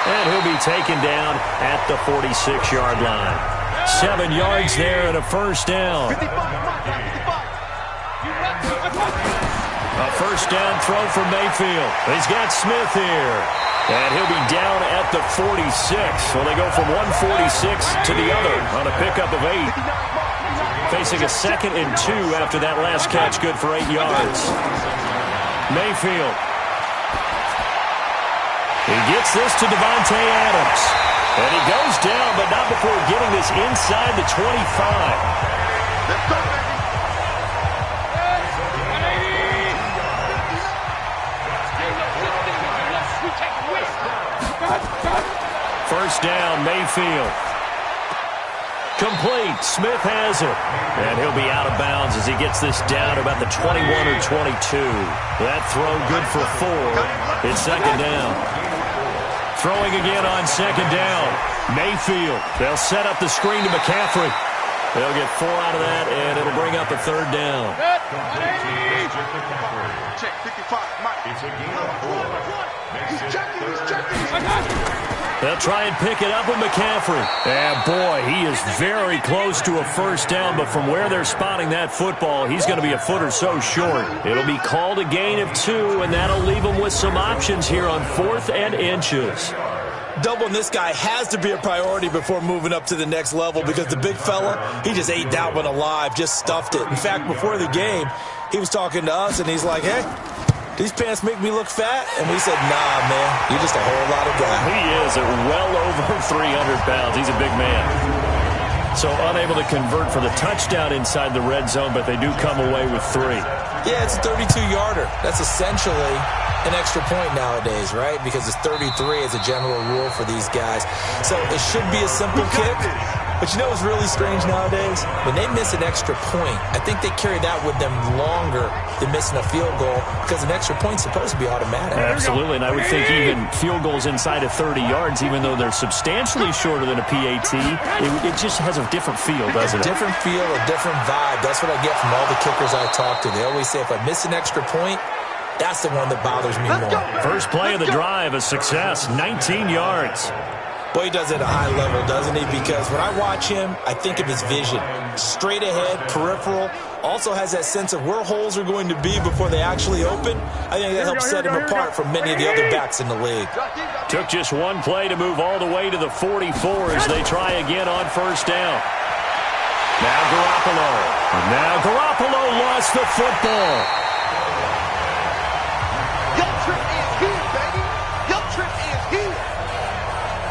And he'll be taken down at the 46-yard line. 7 yards there and a first down. A first down throw from Mayfield. He's got Smith here. And he'll be down at the 46. So they go from 146 to the other on a pickup of 8. Facing a 2nd and 2 after that last catch, good for 8 yards. Mayfield. He gets this to Devontae Adams. And he goes down, but not before getting this inside the 25. Let's go, baby. First down, Mayfield. Complete. Smith has it. And he'll be out of bounds as he gets this down about the 21 or 22. That throw good for 4. It's 2nd down. Throwing again on 2nd down. Mayfield. They'll set up the screen to McCaffrey. They'll get 4 out of that, and it'll bring up a 3rd down. Check 55, Mike. It's a game of 4. He's checking. They'll try and pick it up with McCaffrey. And boy, he is very close to a first down, but from where they're spotting that football, he's going to be a foot or so short. It'll be called a gain of 2, and that'll leave him with some options here on 4th and inches. Doubling this guy has to be a priority before moving up to the next level because the big fella, he just ate that one alive, just stuffed it. In fact, before the game, he was talking to us, and he's like, hey, these pants make me look fat? And we said, nah, man, you're just a whole lot of guy. He is at well over 300 pounds. He's a big man. So unable to convert for the touchdown inside the red zone, but they do come away with 3. Yeah, it's a 32-yarder. That's essentially an extra point nowadays, right? Because it's 33 as a general rule for these guys. So it should be a simple kick. But you know what's really strange nowadays? When they miss an extra point, I think they carry that with them longer than missing a field goal because an extra point's supposed to be automatic. Absolutely, and I would think even field goals inside of 30 yards, even though they're substantially shorter than a PAT, it just has a different feel, doesn't it? A different feel, a different vibe. That's what I get from all the kickers I talk to. They always say if I miss an extra point, that's the one that bothers me more. First play of the drive, a success, 19 yards. Boy, he does it at a high level, doesn't he? Because when I watch him, I think of his vision. Straight ahead, peripheral. Also has that sense of where holes are going to be before they actually open. I think that helps set him apart from many of the other backs in the league. Took just one play to move all the way to the 44 as they try again on first down. Now Garoppolo lost the football.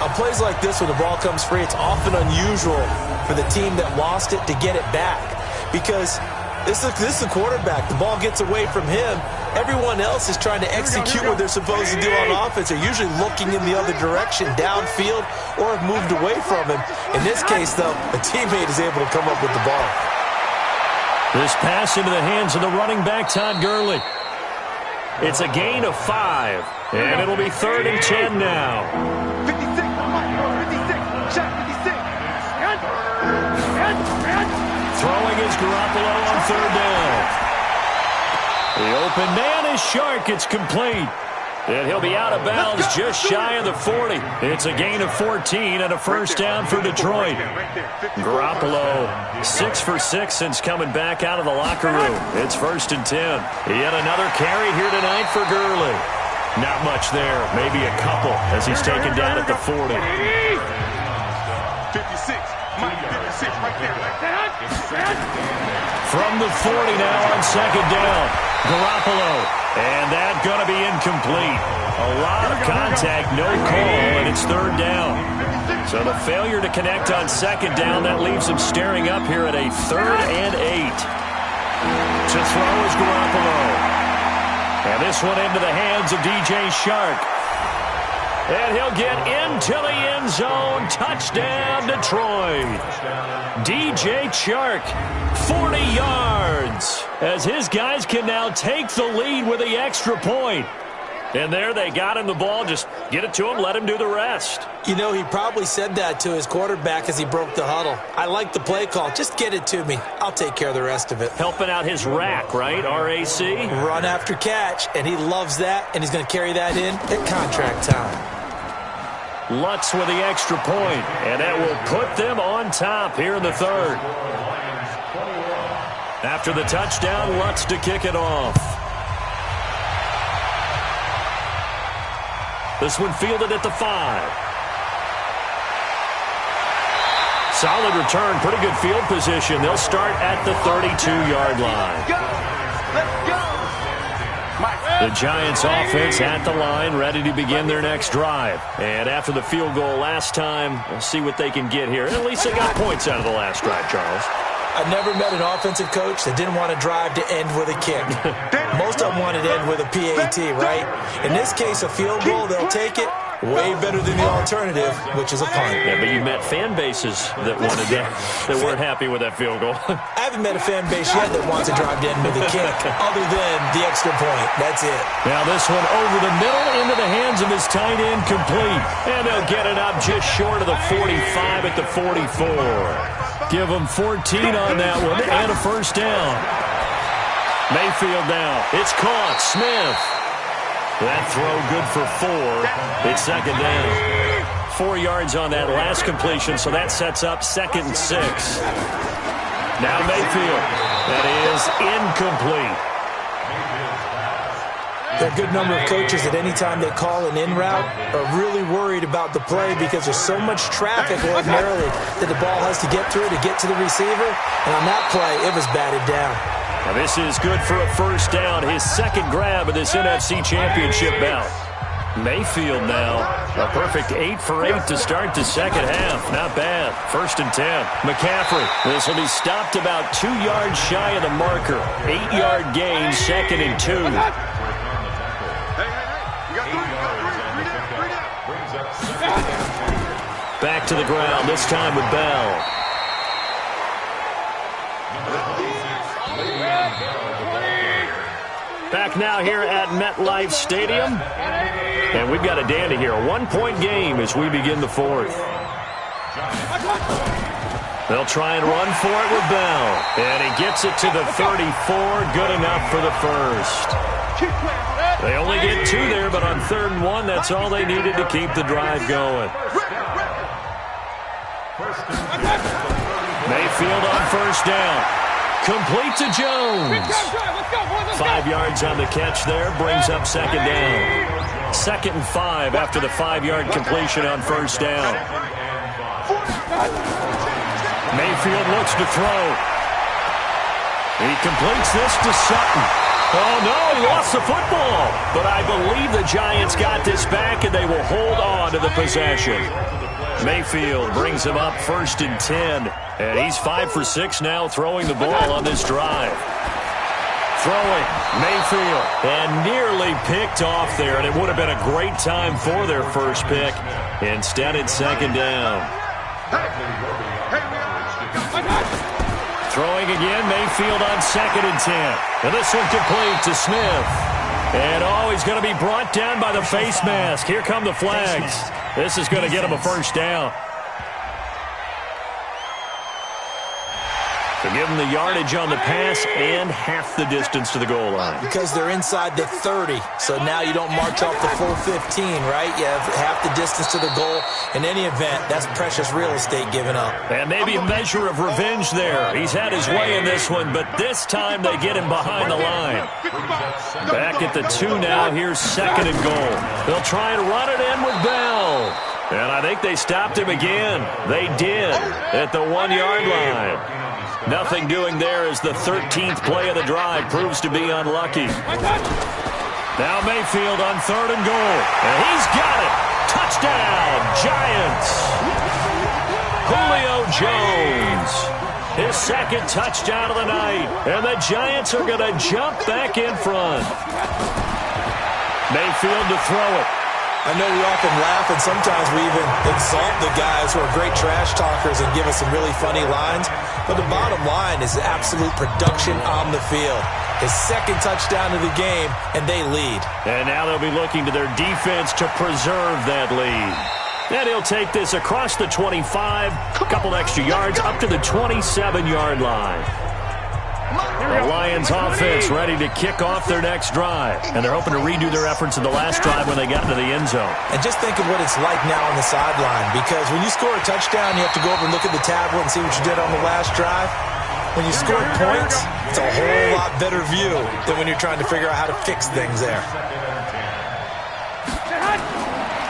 On plays like this, when the ball comes free, it's often unusual for the team that lost it to get it back. Because this is the quarterback. The ball gets away from him. Everyone else is trying to execute what they're supposed to do on offense. They're usually looking in the other direction, downfield, or have moved away from him. In this case, though, a teammate is able to come up with the ball. This pass into the hands of the running back, Todd Gurley. It's a gain of 5, and it'll be 3rd and 10 now. 56, check 56. Throwing is Garoppolo on 3rd down. The open man is Shark. It's complete. And he'll be out of bounds just shy of the 40. It's a gain of 14 and a first down for Detroit. Garoppolo 6 for 6 since coming back out of the locker room. It's 1st and 10. Yet another carry here tonight for Gurley. Not much there, maybe a couple as he's taken down at the 40. 56, Mike, 56, right there. From the 40 now on 2nd down. Garoppolo, and that's going to be incomplete. A lot of contact, no call, and it's 3rd down. So the failure to connect on 2nd down, that leaves him staring up here at a 3rd and 8. To throw is Garoppolo. And this one into the hands of DJ Shark. And he'll get into the end zone. Touchdown, Detroit. DJ Chark, 40 yards. As his guys can now take the lead with the extra point. And there they got him the ball. Just get it to him, let him do the rest. You know, he probably said that to his quarterback as he broke the huddle. I like the play call. Just get it to me. I'll take care of the rest of it. Helping out his rack, right? R-A-C? Run after catch, and he loves that, and he's going to carry that in at contract time. Lutz with the extra point, and that will put them on top here in the third. After the touchdown, Lutz to kick it off. This one fielded at the 5. Solid return, pretty good field position. They'll start at the 32-yard line. Let's go. The Giants offense at the line, ready to begin their next drive. And after the field goal last time, we'll see what they can get here. At least they got points out of the last drive, Charles. I never met an offensive coach that didn't want to drive to end with a kick. Most of them wanted to end with a PAT, right? In this case, a field goal, they'll take it. Way better than the alternative, which is a punt. Yeah, but you met fan bases that wanted that, that weren't happy with that field goal. I haven't met a fan base yet that wants to drive to end with a kick, other than the extra point. That's it. Now this one over the middle into the hands of his tight end, complete. And they'll get it up just short of the 45 at the 44. Give them 14 on that one and a first down. Mayfield now. It's caught. Smith. That throw good for 4. It's second down. 4 yards on that last completion, so that sets up 2nd and 6. Now Mayfield. That is incomplete. There are a good number of coaches that any time they call an in route are really worried about the play because there's so much traffic ordinarily that the ball has to get through to get to the receiver. And on that play, it was batted down. Now this is good for a first down. His second grab of this NFC Championship bout. Mayfield now. A perfect 8 for 8 to start the second half. Not bad. 1st and 10. McCaffrey. This will be stopped about 2 yards shy of the marker. 8-yard gain, 2nd and 2. Back to the ground, this time with Bell. Back now here at MetLife Stadium. And we've got a dandy here. A 1-point game as we begin the 4th. They'll try and run for it with Bell. And he gets it to the 34. Good enough for the first. They only get 2 there, but on 3rd and 1, that's all they needed to keep the drive going. Mayfield on first down. Complete to Jones. 5 yards on the catch there. Brings up 2nd down. 2nd and 5 after the 5-yard completion on first down. Mayfield looks to throw. He completes this to Sutton. Oh, no, he lost the football. But I believe the Giants got this back, and they will hold on to the possession. Mayfield brings him up 1st and 10. And he's 5 for 6 now throwing the ball on this drive. Throwing, Mayfield, and nearly picked off there. And it would have been a great time for their first pick. Instead, it's 2nd down. Throwing again, Mayfield on 2nd and 10. And this one complete to Smith. And, oh, he's going to be brought down by the face mask. Here come the flags. This is going to get him a first down. To give them the yardage on the pass and half the distance to the goal line. Because they're inside the 30, so now you don't march off the full 15, right? You have half the distance to the goal. In any event, that's precious real estate given up. And maybe a measure of revenge there. He's had his way in this one, but this time they get him behind the line. Back at the 2 now. Here's 2nd and goal. They'll try and run it in with Bell. And I think they stopped him again. They did at the 1-yard line. Nothing doing there as the 13th play of the drive proves to be unlucky. Now Mayfield on 3rd and goal. And he's got it. Touchdown, Giants. Julio Jones. His second touchdown of the night. And the Giants are going to jump back in front. Mayfield to throw it. I know we often laugh, and sometimes we even exalt the guys who are great trash talkers and give us some really funny lines. But the bottom line is absolute production on the field. His second touchdown of the game, and they lead. And now they'll be looking to their defense to preserve that lead. And he'll take this across the 25, a couple extra yards, up to the 27-yard line. The Lions offense ready to kick off their next drive. And they're hoping to redo their efforts in the last drive when they got into the end zone. And just think of what it's like now on the sideline. Because when you score a touchdown, you have to go over and look at the tablet and see what you did on the last drive. When you score points, it's a whole lot better view than when you're trying to figure out how to fix things there.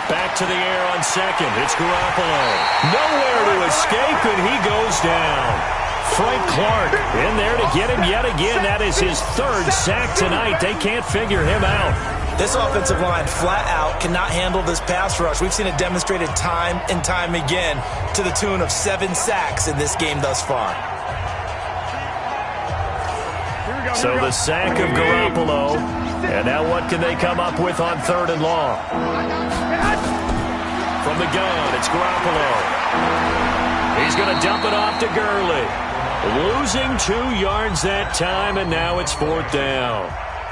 Back to the air on second. It's Garoppolo. Nowhere to escape, and he goes down. Frank Clark in there to get him yet again. That is his third sack tonight. They can't figure him out. This offensive line flat out cannot handle this pass rush. We've seen it demonstrated time and time again to the tune of 7 sacks in this game thus far. So the sack of Garoppolo. And now what can they come up with on 3rd and long? From the gun, it's Garoppolo. He's going to dump it off to Gurley. Losing 2 yards that time, and now it's 4th down.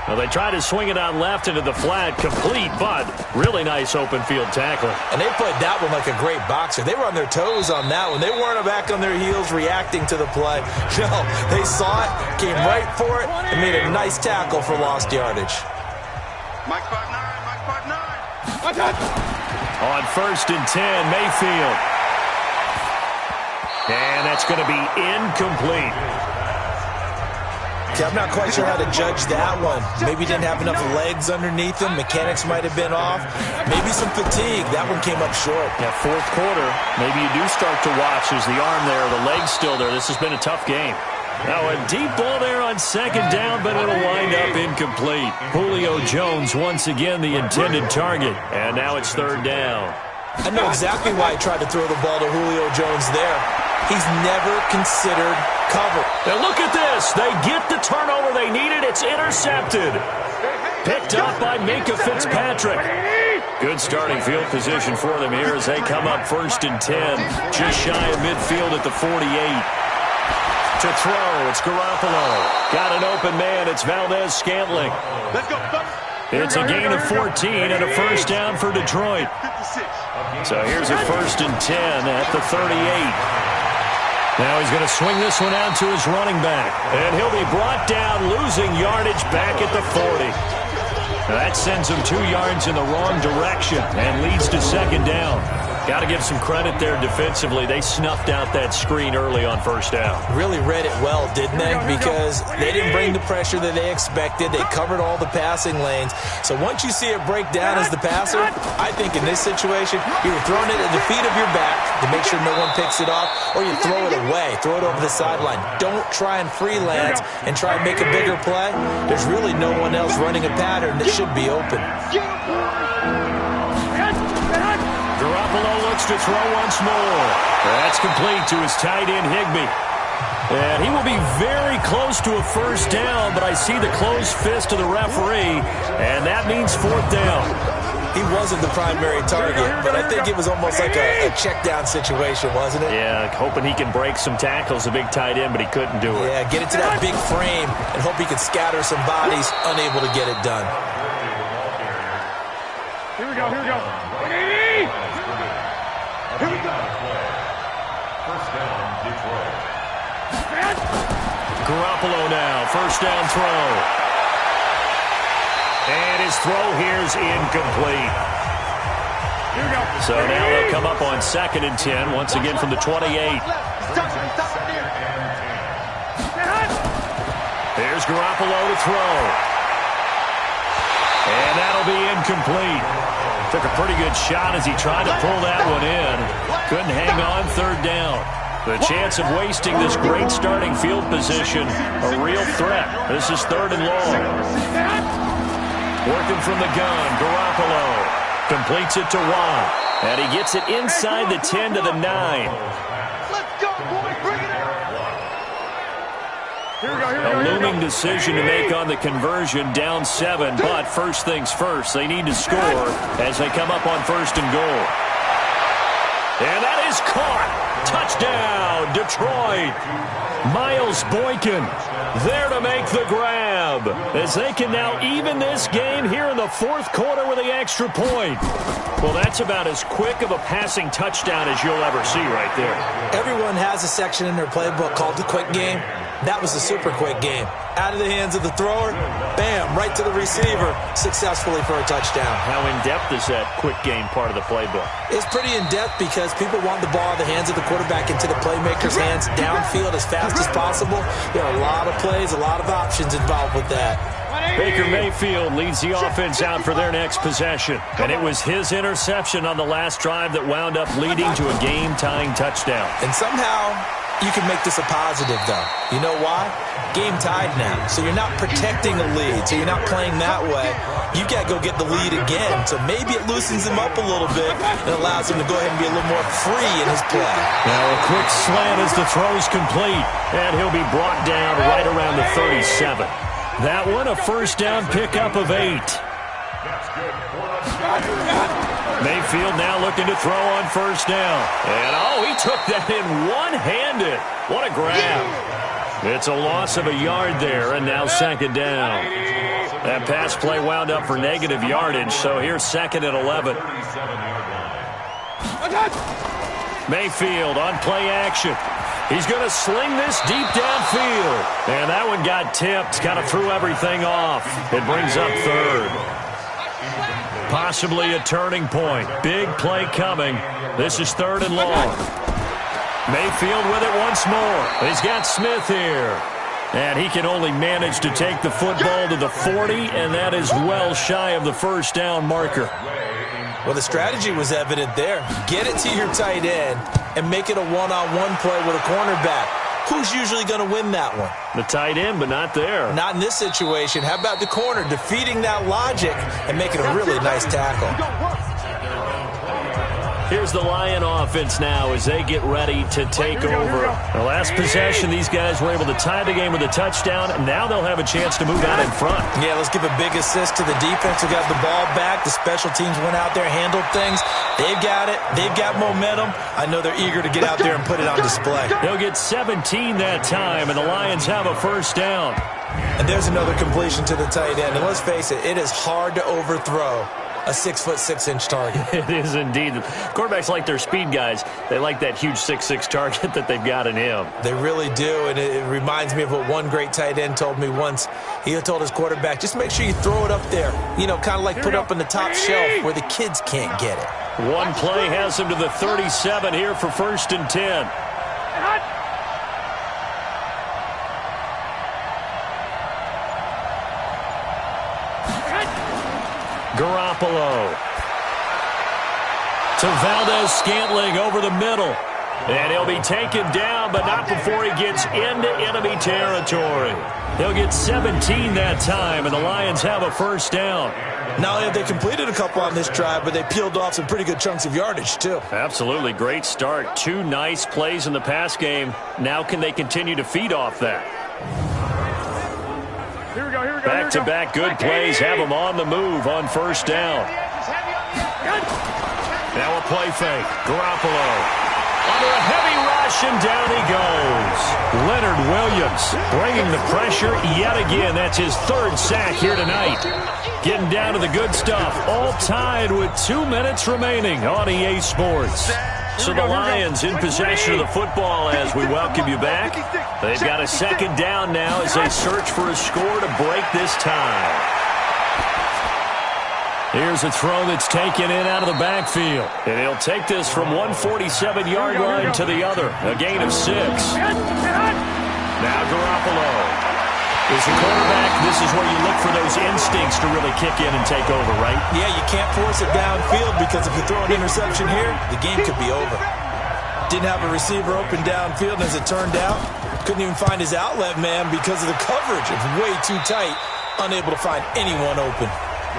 Well, they tried to swing it out left into the flat, complete, but really nice open field tackle. And they played that one like a great boxer. They were on their toes on that one. They weren't back on their heels reacting to the play. No, they saw it, came right for it, and made a nice tackle for lost yardage. Mike 5-9, Mike 5-9. On 1st and 10, Mayfield. And that's going to be incomplete. See, I'm not quite sure how to judge that one. Maybe didn't have enough legs underneath him. Mechanics might have been off. Maybe some fatigue. That one came up short. Yeah, 4th quarter, maybe you do start to watch. There's the arm there, the leg's still there. This has been a tough game. Now a deep ball there on 2nd down, but it'll wind up incomplete. Julio Jones once again the intended target. And now it's 3rd down. I know exactly why he tried to throw the ball to Julio Jones there. He's never considered cover. And look at this. They get the turnover they needed. It's intercepted. Picked up by Minka Fitzpatrick. Good starting field position for them here as they come up 1st and 10. Just shy of midfield at the 48. To throw, it's Garoppolo. Got an open man. It's Valdez-Scantling. Let's go. It's a gain of 14 and a 1st down for Detroit. So here's a 1st and 10 at the 38. Now he's going to swing this one out to his running back. And he'll be brought down, losing yardage back at the 40. Now that sends him 2 yards in the wrong direction and leads to 2nd down. Got to give some credit there defensively. They snuffed out that screen early on 1st down. Really read it well, didn't they? Because they didn't bring the pressure that they expected. They covered all the passing lanes. So once you see it break down as the passer, I think in this situation, you're throwing it at the feet of your back to make sure no one picks it off, or you throw it away, throw it over the sideline. Don't try and freelance and try and make a bigger play. There's really no one else running a pattern that should be open. Garoppolo looks to throw once more. That's complete to his tight end, Higbee. And he will be very close to a 1st down, but I see the closed fist of the referee, and that means 4th down. He wasn't the primary target, but I think it was almost like a check down situation, wasn't it? Yeah, hoping he can break some tackles, a big tight end, but he couldn't do it. Yeah, get it to that big frame and hope he can scatter some bodies, unable to get it done. Here we go. Here we go. First down, Detroit. Garoppolo now, 1st down throw. And his throw here's incomplete. Here we go. So now they'll come up on 2nd and 10, once again from the 28. There's Garoppolo to throw. And that'll be incomplete. Took a pretty good shot as he tried to pull that one in. Couldn't hang on 3rd down. The chance of wasting this great starting field position, a real threat. This is 3rd and long. Working from the gun, Garoppolo completes it to Watt. And he gets it inside the 10 to the 9. Let's go, boy. Bring it out. A looming decision to make on the conversion, down 7, but first things first, they need to score as they come up on 1st and goal. And that is caught. Touchdown, Detroit. Miles Boykin there to make the grab as they can now even this game here in the 4th quarter with the extra point. Well, that's about as quick of a passing touchdown as you'll ever see right there. Everyone has a section in their playbook called the quick game. That was a super quick game. Out of the hands of the thrower, bam, right to the receiver, successfully for a touchdown. How in-depth is that quick game part of the playbook? It's pretty in-depth because people want the ball in the hands of the quarterback into the playmaker's hands downfield as fast as possible. There are a lot of plays, a lot of options involved with that. Baker Mayfield leads the offense out for their next possession. And it was his interception on the last drive that wound up leading to a game-tying touchdown. And somehow you can make this a positive, though. You know why? Game tied now. So you're not protecting a lead. So you're not playing that way. You've got to go get the lead again. So maybe it loosens him up a little bit and allows him to go ahead and be a little more free in his play. Now a quick slant as the throw's complete. And he'll be brought down right around the 37. That one, a first down pickup of 8. Mayfield now looking to throw on first down. And, he took that in one-handed. What a grab. It's a loss of a yard there, and now 2nd down. That pass play wound up for negative yardage, so here's 2nd and 11. Mayfield on play action. He's going to sling this deep downfield. And that one got tipped, kind of threw everything off. It brings up 3rd. Possibly a turning point. Big play coming. This is 3rd and long. Mayfield with it once more. He's got Smith here. And he can only manage to take the football to the 40, and that is well shy of the first down marker. Well, the strategy was evident there. Get it to your tight end and make it a one-on-one play with a cornerback. Who's usually going to win that one? The tight end, but not there. Not in this situation. How about the corner defeating that logic and making a really nice tackle? Here's the Lion offense now as they get ready to take over. The last possession, these guys were able to tie the game with a touchdown, and now they'll have a chance to move out in front. Yeah, let's give a big assist to the defense who got the ball back. The special teams went out there, handled things. They've got it. They've got momentum. I know they're eager to get out there and put it on display. They'll get 17 that time, and the Lions have a first down. And there's another completion to the tight end. And let's face it, it is hard to overthrow a 6'6" target. It is indeed. Quarterbacks like their speed guys. They like that huge 6'6" target that they've got in him. They really do, and it reminds me of what one great tight end told me once. He told his quarterback, just make sure you throw it up there. You know, kind of like put it up on the top shelf where the kids can't get it. One play has him to the 37 here for 1st and 10. Garoppolo to Valdez-Scantling over the middle. And he'll be taken down, but not before he gets into enemy territory. He'll get 17 that time, and the Lions have a first down. Not only have they completed a couple on this drive, but they peeled off some pretty good chunks of yardage, too. Absolutely. Great start. 2 nice plays in the pass game. Now can they continue to feed off that? Back-to-back good plays have them on the move on first down. Now a play fake. Garoppolo under a heavy rush, and down he goes. Leonard Williams bringing the pressure yet again. That's his 3rd sack here tonight. Getting down to the good stuff. All tied with 2 minutes remaining on EA Sports. So the Lions in possession of the football as we welcome you back. They've got a 2nd down now as they search for a score to break this tie. Here's a throw that's taken in out of the backfield. And he'll take this from 147-yard line to the other. A gain of 6. Now Garoppolo. As a quarterback, this is where you look for those instincts to really kick in and take over, right? Yeah, you can't force it downfield because if you throw an interception here, the game could be over. Didn't have a receiver open downfield, and as it turned out, couldn't even find his outlet man because of the coverage. It's way too tight, unable to find anyone open.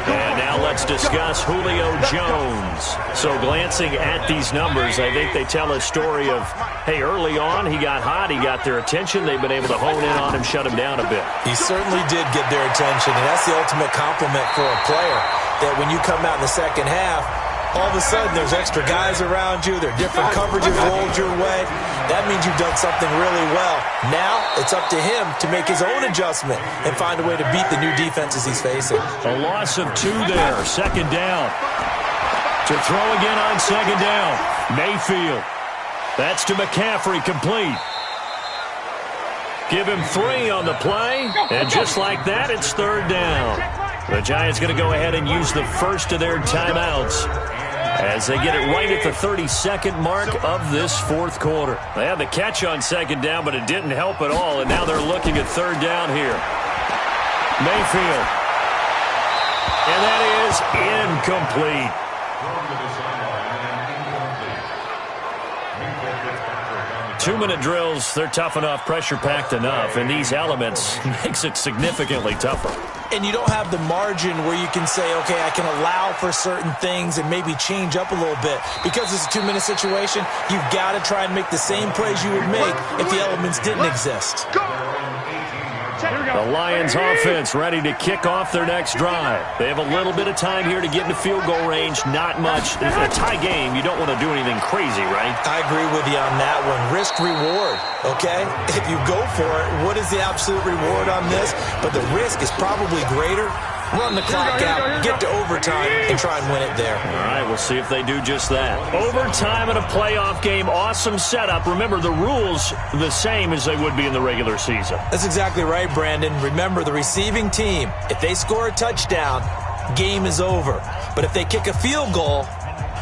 And now let's discuss Julio Jones. So glancing at these numbers, I think they tell a story of, hey, early on he got hot, he got their attention, they've been able to hone in on him, shut him down a bit. He certainly did get their attention, and that's the ultimate compliment for a player, that when you come out in the second half, all of a sudden there's extra guys around you, there are different coverages rolled your way. That means you've done something really well. Now it's up to him to make his own adjustment and find a way to beat the new defenses he's facing. A loss of 2 there, second down. To throw again on second down, Mayfield. That's to McCaffrey, complete. Give him 3 on the play, and just like that, it's third down. The Giants going to go ahead and use the first of their timeouts as they get it right at the 32nd mark of this fourth quarter. They had the catch on second down, but it didn't help at all, and now they're looking at third down here. Mayfield. And that is incomplete. 2-minute drills, they're tough enough, pressure-packed enough, and these elements makes it significantly tougher. And you don't have the margin where you can say, okay, I can allow for certain things and maybe change up a little bit. Because it's a 2-minute situation, you've got to try and make the same plays you would make if the elements didn't exist. The Lions offense ready to kick off their next drive. They have a little bit of time here to get into field goal range, not much. In a tie game, you don't want to do anything crazy, right? I agree with you on that one. Risk-reward, okay? If you go for it, what is the absolute reward on this? But the risk is probably greater. Run the clock out, get to overtime, and try and win it there. All right, we'll see if they do just that. Overtime in a playoff game, awesome setup. Remember, the rules the same as they would be in the regular season. That's exactly right, Brandon. Remember, the receiving team, if they score a touchdown, game is over. But if they kick a field goal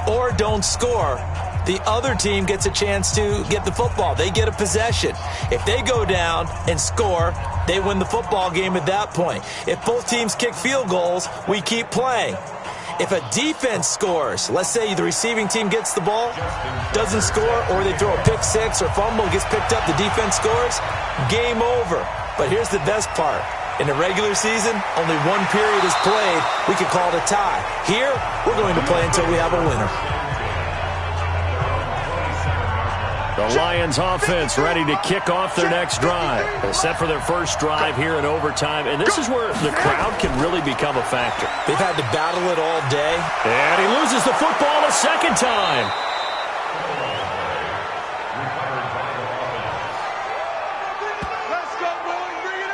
or don't score, the other team gets a chance to get the football. They get a possession. If they go down and score, they win the football game at that point. If both teams kick field goals, we keep playing. If a defense scores, let's say the receiving team gets the ball, doesn't score, or they throw a pick six or fumble, gets picked up, the defense scores, game over. But here's the best part. In the regular season, only one period is played. We could call it a tie. Here, we're going to play until we have a winner. The Lions offense ready to kick off their next drive. They're set for their first drive here in overtime, and this is where the crowd can really become a factor. They've had to battle it all day. And he loses the football a second time.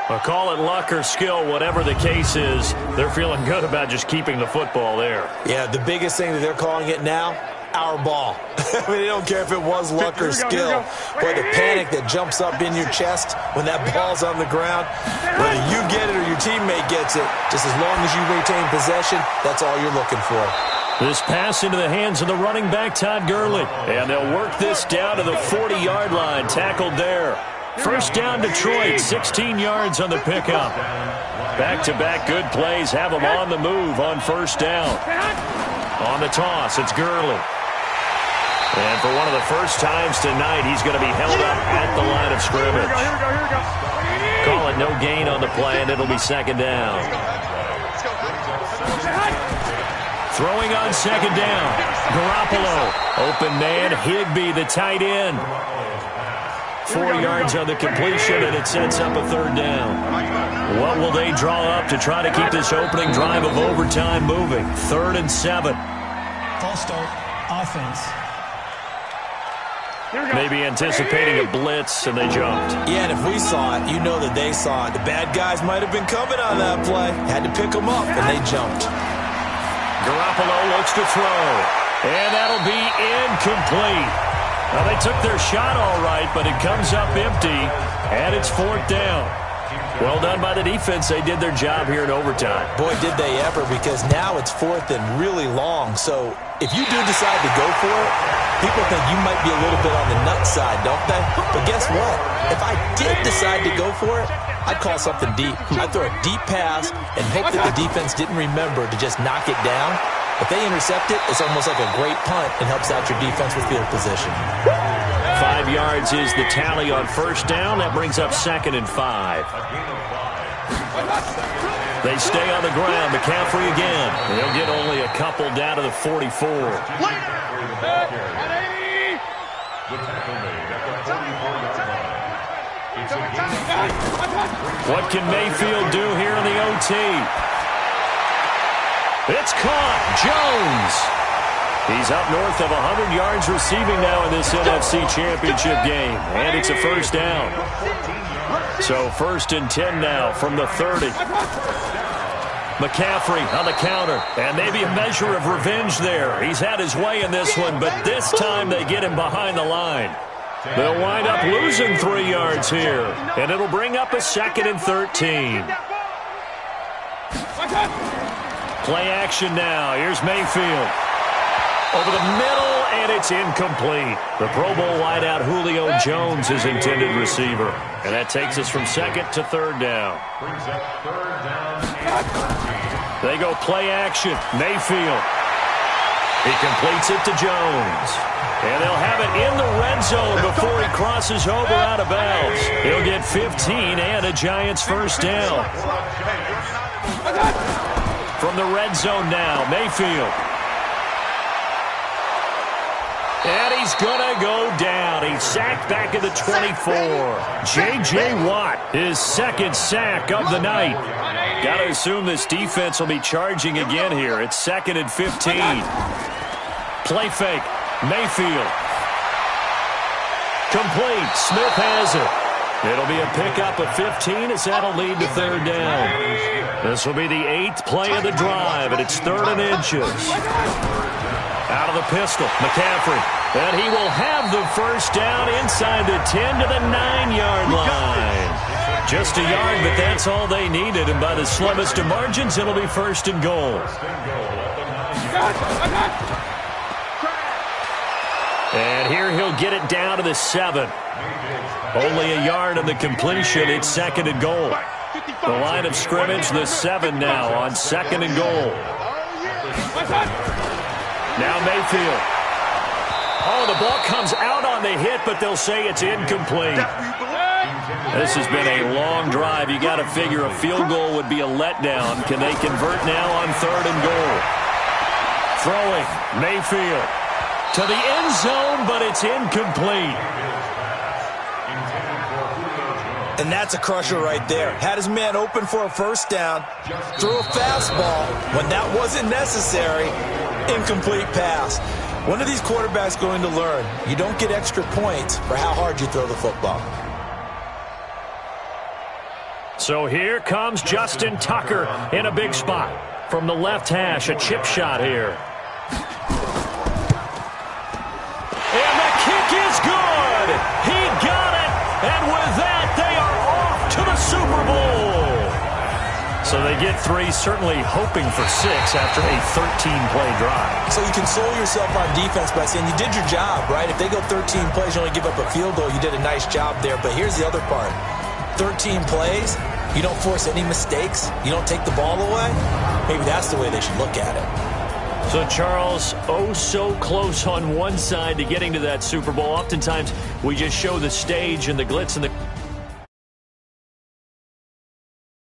Well, call it luck or skill, whatever the case is, they're feeling good about just keeping the football there. Yeah, the biggest thing that they're calling it now, our ball. I mean, they don't care if it was luck or skill. Boy, the panic that jumps up in your chest when that ball's on the ground, whether you get it or your teammate gets it, just as long as you retain possession, that's all you're looking for. This pass into the hands of the running back, Todd Gurley. And they'll work this down to the 40-yard line, tackled there. First down, Detroit, 16 yards on the pickup. Back-to-back good plays have them on the move on first down. On the toss, it's Gurley. And for one of the first times tonight, he's going to be held up at the line of scrimmage. Call it no gain on the play, and it'll be second down. Throwing on second down. Garoppolo. Open man, Higbee, the tight end. 4 yards on the completion, and it sets up a third down. What will they draw up to try to keep this opening drive of overtime moving? 3rd and 7. False start, offense. Maybe anticipating a blitz, and they jumped. Yeah, and if we saw it, you know that they saw it. The bad guys might have been coming on that play. Had to pick them up, and they jumped. Garoppolo looks to throw, and that'll be incomplete. Well, they took their shot all right, but it comes up empty, and it's 4th down. Well done by the defense. They did their job here in overtime. Boy, did they ever, because now it's 4th and really long. So if you do decide to go for it, people think you might be a little bit on the nut side, don't they? But guess what? If I did decide to go for it, I'd call something deep. I'd throw a deep pass and hope that the defense didn't remember to just knock it down. If they intercept it, it's almost like a great punt and helps out your defense with field position. 5 yards is the tally on first down. That brings up 2nd and 5. They stay on the ground. McCaffrey again. He'll get only a couple down to the 44. The tackle made at the 44-yard line. It's a game. What can Mayfield do here in the OT? It's caught. Jones. He's up north of 100 yards receiving now in this NFC Championship game. And it's a first down. So 1st and 10 now from the 30. McCaffrey on the counter. And maybe a measure of revenge there. He's had his way in this one, but this time they get him behind the line. They'll wind up losing 3 yards here. And it'll bring up a 2nd and 13. Play action now. Here's Mayfield. Over the middle, and it's incomplete. The Pro Bowl wideout Julio Jones is intended receiver. And that takes us from 2nd to 3rd down. Brings up 3rd down. They go play action. Mayfield. He completes it to Jones. And they'll have it in the red zone before he crosses over out of bounds. He'll get 15 and a Giants first down. From the red zone now, Mayfield. And he's going to go down. He's sacked back at the 24. J.J. Watt, his 2nd sack of the night. Got to assume this defense will be charging again here. It's 2nd and 15. Play fake. Mayfield. Complete. Smith has it. It'll be a pickup of 15 as that'll lead to 3rd down. This will be the 8th play of the drive, and it's 3rd and inches. Out of the pistol, McCaffrey. And he will have the first down inside the 10 to the 9-yard line. Just a yard, but that's all they needed. And by the slimmest of margins, it'll be 1st and goal. And here he'll get it down to the 7. Only a yard on the completion. It's 2nd and goal. The line of scrimmage, the 7 now on 2nd and goal. Now Mayfield. Oh, the ball comes out on the hit, but they'll say it's incomplete. This has been a long drive. You got to figure a field goal would be a letdown. Can they convert now on 3rd and goal? Throwing, Mayfield to the end zone, but it's incomplete. And that's a crusher right there. Had his man open for a first down, threw a fastball when that wasn't necessary. Incomplete pass. When are these quarterbacks going to learn? You don't get extra points for how hard you throw the football. So here comes Justin Tucker in a big spot. From the left hash, a chip shot here. And the kick is good. He got it. And with that, they are off to the Super Bowl. So they get 3, certainly hoping for 6 after a 13-play drive. So you console yourself on defense by saying you did your job, right? If they go 13 plays, you only give up a field goal, you did a nice job there. But here's the other part. 13 plays, you don't force any mistakes, you don't take the ball away. Maybe that's the way they should look at it. So, Charles, oh so close on one side to getting to that Super Bowl. Oftentimes, we just show the stage and the glitz and the